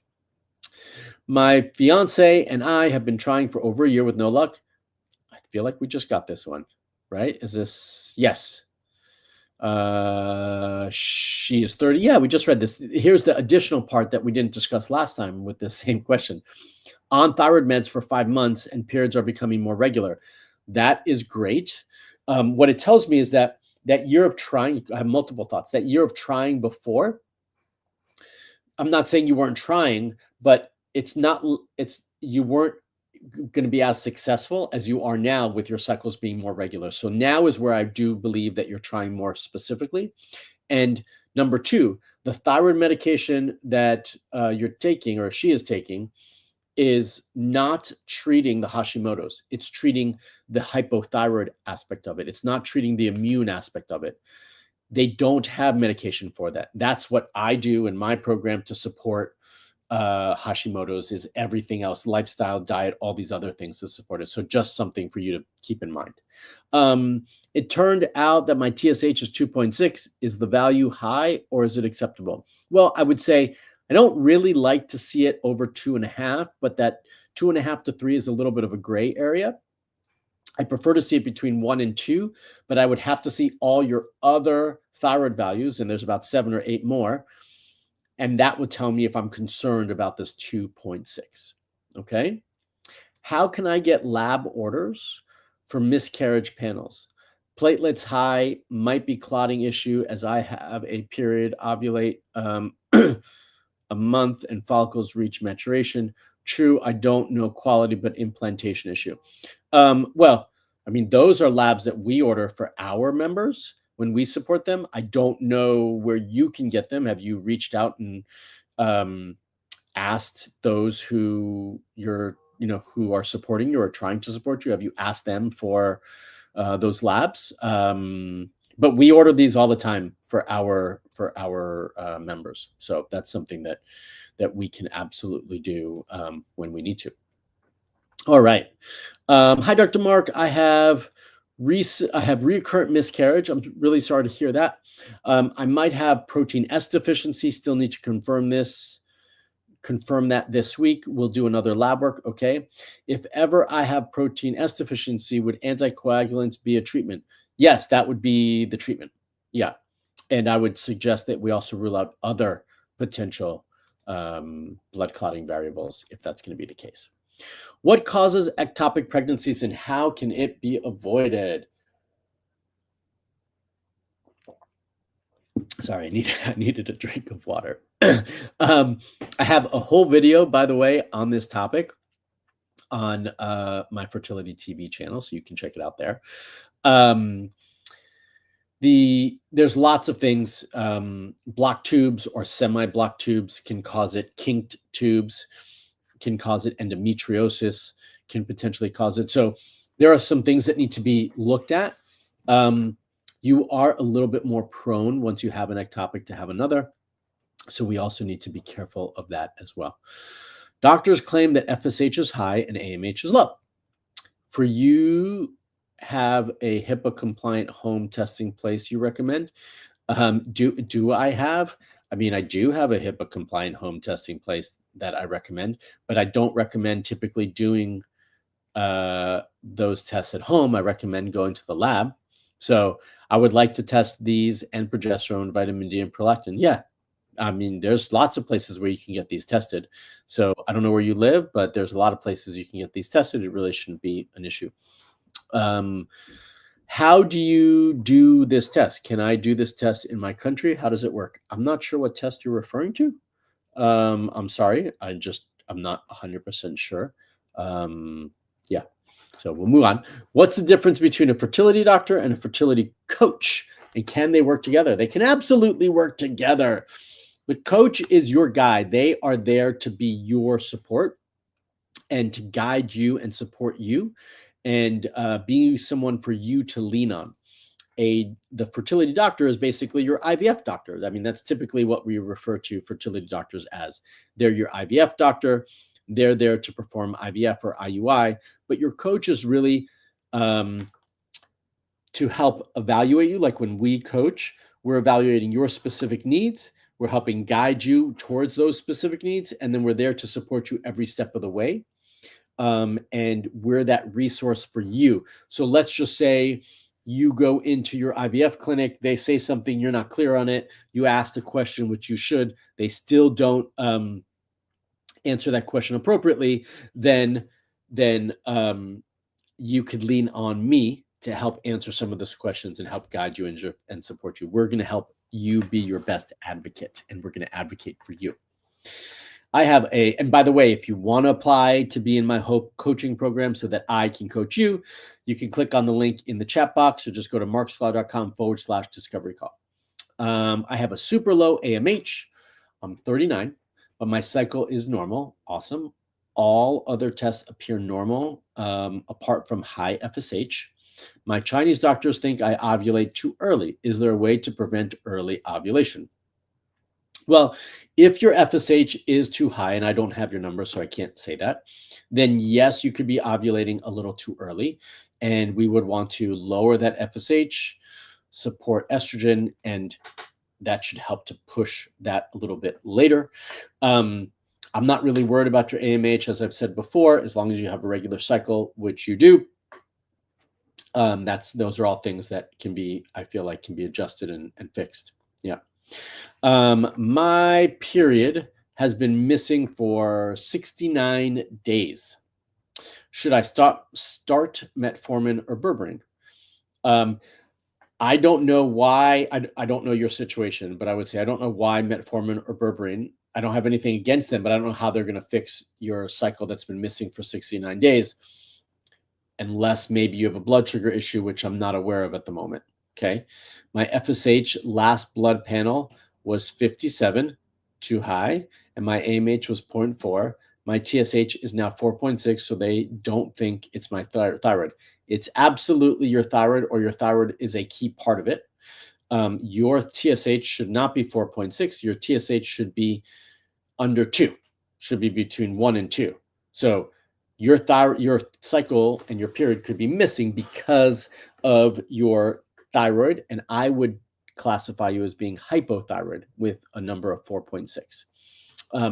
My fiance and I have been trying for over a year with no luck. I feel like we just got this one, right? Is this? Yes. She is 30. Yeah, we just read this. Here's the additional part that we didn't discuss last time with the same question. On thyroid meds for 5 months and periods are becoming more regular. That is great. What it tells me is that year of trying, I have multiple thoughts, that year of trying before, I'm not saying you weren't trying, but you weren't going to be as successful as you are now with your cycles being more regular. So now is where I do believe that you're trying more specifically. And number 2, the thyroid medication that you're taking or she is taking is not treating the Hashimoto's. It's treating the hypothyroid aspect of it. It's not treating the immune aspect of it. They don't have medication for that. That's what I do in my program to support Hashimoto's, is everything else, lifestyle, diet, all these other things to support it. So just something for you to keep in mind. It turned out that my TSH is 2.6. Is the value high or is it acceptable? Well, I would say I don't really like to see it over 2.5, but that 2.5 to 3 is a little bit of a gray area. I prefer to see it between 1 and 2, but I would have to see all your other thyroid values, and there's about 7 or 8 more, and that would tell me if I'm concerned about this 2.6. Okay. How can I get lab orders for miscarriage panels? Platelets high, might be clotting issue as I have a period, ovulate a month and follicles reach maturation. True, I don't know quality, but implantation issue. Well, I mean, those are labs that we order for our members when we support them. I don't know where you can get them. Have you reached out and asked those who who are supporting you or trying to support you? Have you asked them for those labs? But we order these all the time for our members. So that's something that we can absolutely do when we need to. All right. Hi, Dr. Mark. I have recurrent miscarriage. I'm really sorry to hear that. I might have protein S deficiency. Still need to confirm that this week. We'll do another lab work. Okay. If ever I have protein S deficiency, would anticoagulants be a treatment? Yes, that would be the treatment. Yeah. And I would suggest that we also rule out other potential blood clotting variables if that's going to be the case. What causes ectopic pregnancies and how can it be avoided? Sorry, I needed a drink of water. I have a whole video, by the way, on this topic on my Fertility TV channel, so you can check it out there. There's lots of things. Blocked tubes or semi-blocked tubes can cause it. Kinked tubes can cause it. Endometriosis can potentially cause it. So there are some things that need to be looked at. You are a little bit more prone once you have an ectopic to have another. So we also need to be careful of that as well. Doctors claim that FSH is high and AMH is low. For you have a HIPAA compliant home testing place you recommend? Do I have? I mean, I do have a HIPAA compliant home testing place that I recommend, but I don't recommend typically doing those tests at home. I recommend going to the lab. So I would like to test these and progesterone, vitamin D, and prolactin. Yeah, I mean, there's lots of places where you can get these tested. So I don't know where you live, but there's a lot of places you can get these tested. It really shouldn't be an issue. How do you do this test? Can I do this test in my country? How does it work? I'm not sure what test you're referring to. I'm sorry. I'm not 100% sure. Yeah. So we'll move on. What's the difference between a fertility doctor and a fertility coach? And can they work together? They can absolutely work together. The coach is your guide. They are there to be your support and to guide you and support you and be someone for you to lean on. The fertility doctor is basically your IVF doctor. I mean, that's typically what we refer to fertility doctors as. They're your IVF doctor. They're there to perform IVF or IUI, but your coach is really to help evaluate you. Like when we coach, we're evaluating your specific needs. We're helping guide you towards those specific needs, and then we're there to support you every step of the way. And we're that resource for you. So let's just say you go into your IVF clinic, they say something, you're not clear on it, you ask the question, which you should, they still don't answer that question appropriately, then you could lean on me to help answer some of those questions and help guide you and support you. We're going to help you be your best advocate, and we're going to advocate for you. And by the way, if you want to apply to be in my Hope coaching program so that I can coach you, you can click on the link in the chat box or just go to marksklar.com/discovery call. I have a super low AMH. I'm 39, but my cycle is normal. Awesome. All other tests appear normal, apart from high FSH. My Chinese doctors think I ovulate too early. Is there a way to prevent early ovulation? Well, if your FSH is too high, and I don't have your number, so I can't say that, then yes, you could be ovulating a little too early. And we would want to lower that FSH, support estrogen, and that should help to push that a little bit later. I'm not really worried about your AMH, as I've said before, as long as you have a regular cycle, which you do. Those are all things that I feel like can be adjusted and fixed. Yeah. My period has been missing for 69 days. Should I start metformin or berberine? I don't know why. I don't know your situation, but I would say I don't know why metformin or berberine. I don't have anything against them, but I don't know how they're going to fix your cycle that's been missing for 69 days, unless maybe you have a blood sugar issue, which I'm not aware of at the moment. Okay. My FSH last blood panel was 57, too high, and my AMH was 0.4. My TSH is now 4.6, so they don't think it's my thyroid. It's absolutely your thyroid, or your thyroid is a key part of it. Your TSH should not be 4.6. Your TSH should be under 2, should be between 1 and 2. So your cycle and your period could be missing because of your thyroid, and I would classify you as being hypothyroid with a number of 4.6.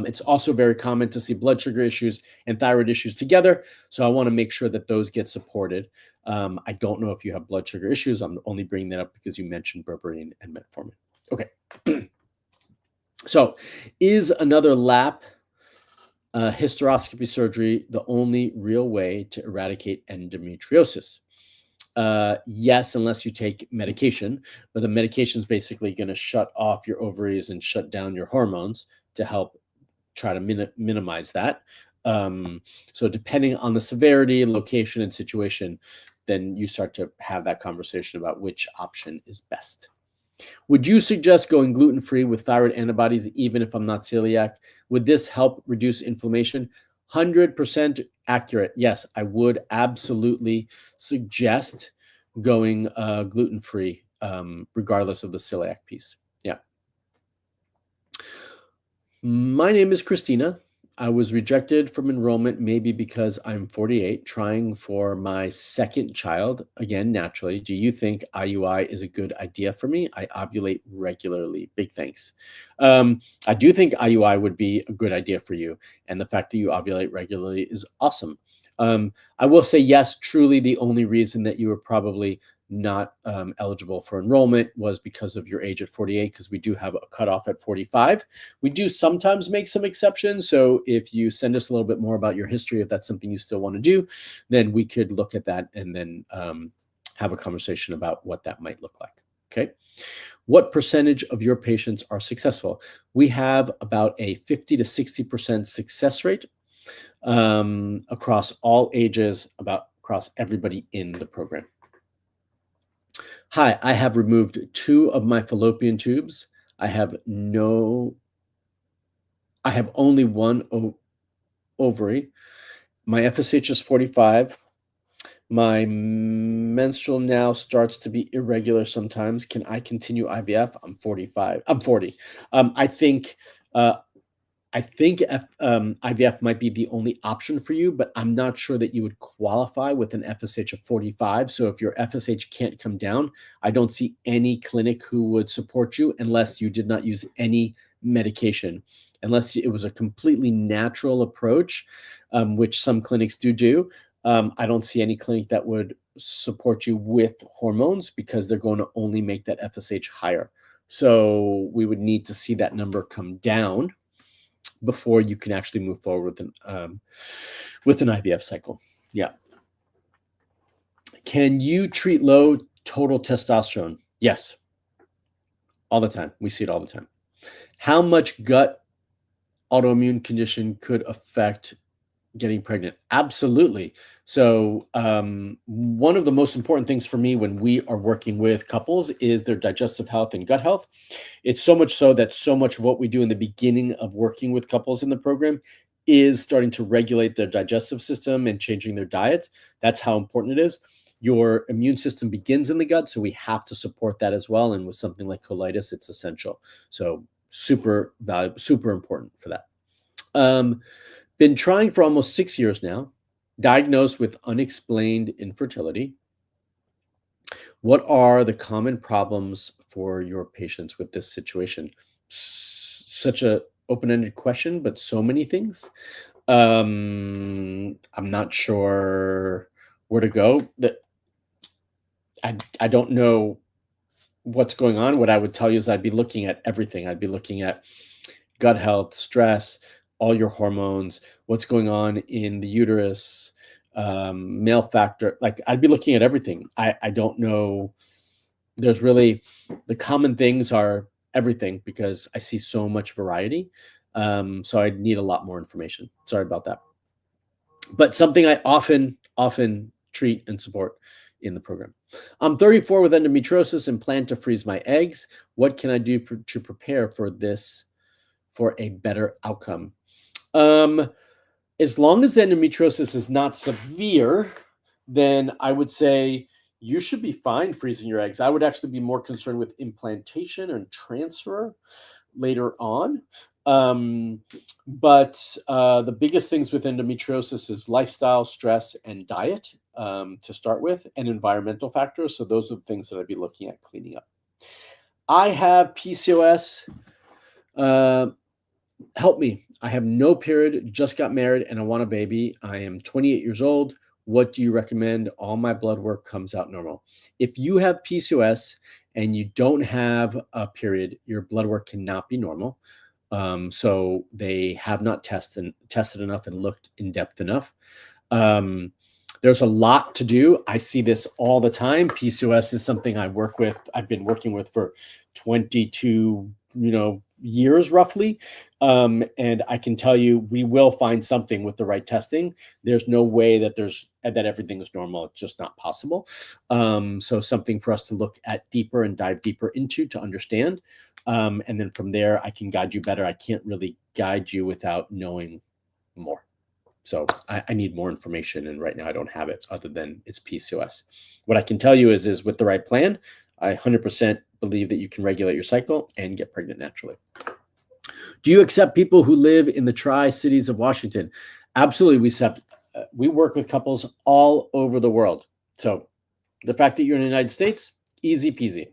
It's also very common to see blood sugar issues and thyroid issues together, so I want to make sure that those get supported. I don't know if you have blood sugar issues. I'm only bringing that up because you mentioned berberine and metformin. Okay. So is another lap hysteroscopy surgery the only real way to eradicate endometriosis? Yes, unless you take medication, but the medication is basically going to shut off your ovaries and shut down your hormones to help try to minimize that. So depending on the severity, location, and situation, then you start to have that conversation about which option is best. Would you suggest going gluten-free with thyroid antibodies even if I'm not celiac? Would this help reduce inflammation? 100% accurate. Yes, I would absolutely suggest going gluten-free, regardless of the celiac piece. Yeah. My name is Christina. I was rejected from enrollment maybe because I'm 48, trying for my second child, again, naturally. Do you think IUI is a good idea for me? I ovulate regularly. Big thanks. I do think IUI would be a good idea for you. And the fact that you ovulate regularly is awesome. I will say, yes, truly the only reason that you were probably not eligible for enrollment was because of your age at 48, because we do have a cutoff at 45. We do sometimes make some exceptions. So if you send us a little bit more about your history, if that's something you still want to do, then we could look at that and then have a conversation about what that might look like. Okay. What percentage of your patients are successful? We have about a 50 to 60% success rate across all ages, across everybody in the program. Hi, I have removed 2 of my fallopian tubes. I have only one ovary. My FSH is 45. My menstrual now starts to be irregular sometimes. Can I continue IVF? I'm 45. I'm 40. I think uh, IVF might be the only option for you, but I'm not sure that you would qualify with an FSH of 45. So if your FSH can't come down, I don't see any clinic who would support you unless you did not use any medication, unless it was a completely natural approach, which some clinics do. I don't see any clinic that would support you with hormones because they're going to only make that FSH higher. So we would need to see that number come down before you can actually move forward with an IVF cycle. Yeah. Can you treat low total testosterone? Yes. All the time. We see it all the time. How much gut autoimmune condition could affect getting pregnant? Absolutely. So one of the most important things for me when we are working with couples is their digestive health and gut health. It's so much so that so much of what we do in the beginning of working with couples in the program is starting to regulate their digestive system and changing their diets. That's how important it is. Your immune system begins in the gut, so we have to support that as well. And with something like colitis, it's essential. So super valuable, super important for that. Been trying for almost 6 years now, diagnosed with unexplained infertility. What are the common problems for your patients with this situation? Such a open-ended question, but so many things. I'm not sure where to go. That I don't know what's going on. What I would tell you is I'd be looking at everything. I'd be looking at gut health, stress, all your hormones, what's going on in the uterus, male factor. Like I'd be looking at everything. I don't know. There's really the common things are everything because I see so much variety. So I need a lot more information. Sorry about that. But something I often treat and support in the program. I'm 34 with endometriosis and plan to freeze my eggs. What can I do to prepare for this for a better outcome? As long as the endometriosis is not severe, then I would say you should be fine freezing your eggs. I would actually be more concerned with implantation and transfer later on. But the biggest things with endometriosis is lifestyle, stress, and diet to start with, and environmental factors. So those are the things that I'd be looking at cleaning up. I have PCOS. Help me. I have no period, just got married, and I want a baby. I am 28 years old. What do you recommend? All my blood work comes out normal. If you have PCOS and you don't have a period, your blood work cannot be normal. So they have not tested enough and looked in depth enough. There's a lot to do. I see this all the time. PCOS is something I've been working with for 22, years roughly. And I can tell you, we will find something with the right testing. There's no way that everything is normal. It's just not possible. So something for us to look at deeper and dive deeper into to understand. And then from there, I can guide you better. I can't really guide you without knowing more. So I need more information, and right now I don't have it other than it's PCOS. What I can tell you is with the right plan, I 100% believe that you can regulate your cycle and get pregnant naturally. Do you accept people who live in the Tri-Cities of Washington? Absolutely. We work with couples all over the world. So the fact that you're in the United States, easy peasy.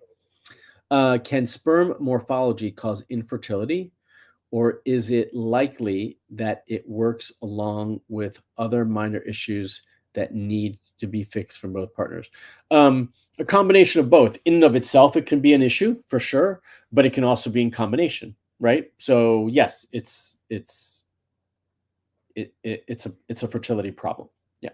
Can sperm morphology cause infertility, or is it likely that it works along with other minor issues that need to be fixed from both partners? A combination of both. In and of itself, it can be an issue for sure, but it can also be in combination, right? So yes, it's a fertility problem. Yeah.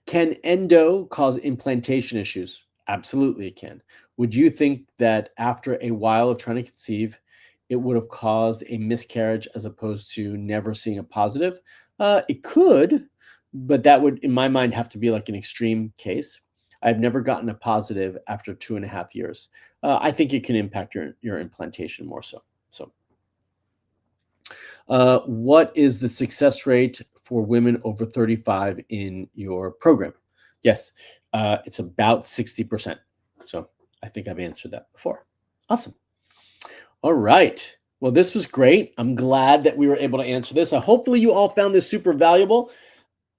Can endo cause implantation issues? Absolutely, it can. Would you think that after a while of trying to conceive, it would have caused a miscarriage as opposed to never seeing a positive? It could, but that would, in my mind, have to be like an extreme case. I've never gotten a positive after 2.5 years. I think it can impact your implantation more so. So, what is the success rate for women over 35 in your program? Yes, it's about 60%. So I think I've answered that before. Awesome. All right. Well, this was great. I'm glad that we were able to answer this. Hopefully, you all found this super valuable.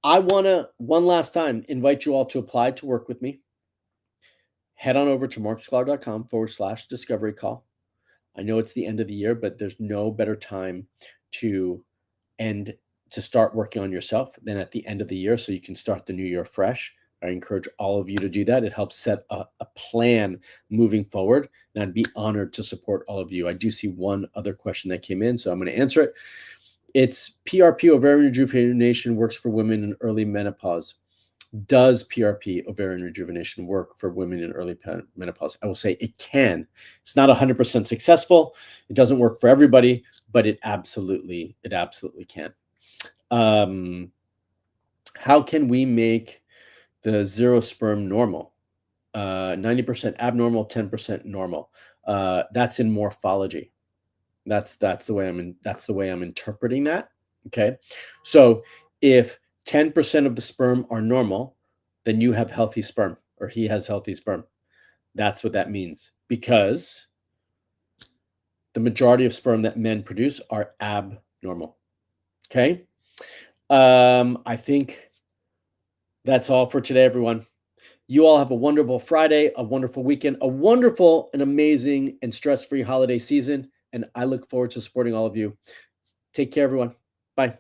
I want to, one last time, invite you all to apply to work with me. Head on over to marksklar.com/discovery call. I know it's the end of the year, but there's no better time to end to start working on yourself than at the end of the year, so you can start the new year fresh. I encourage all of you to do that. It helps set a plan moving forward, and I'd be honored to support all of you. I do see one other question that came in, so I'm going to answer it. It's PRP, ovarian rejuvenation, works for women in early menopause. Does PRP, ovarian rejuvenation, work for women in early menopause? I will say it can. It's not 100% successful. It doesn't work for everybody, but it absolutely can. How can we make the zero sperm normal? 90% abnormal, 10% normal. That's in morphology. That's the way I'm interpreting that. Okay, so if 10% of the sperm are normal, then you have healthy sperm, or he has healthy sperm. That's what that means, because the majority of sperm that men produce are abnormal. Okay, I think that's all for today, everyone. You all have a wonderful Friday, a wonderful weekend, a wonderful and amazing and stress-free holiday season, and I look forward to supporting all of you. Take care, everyone. Bye.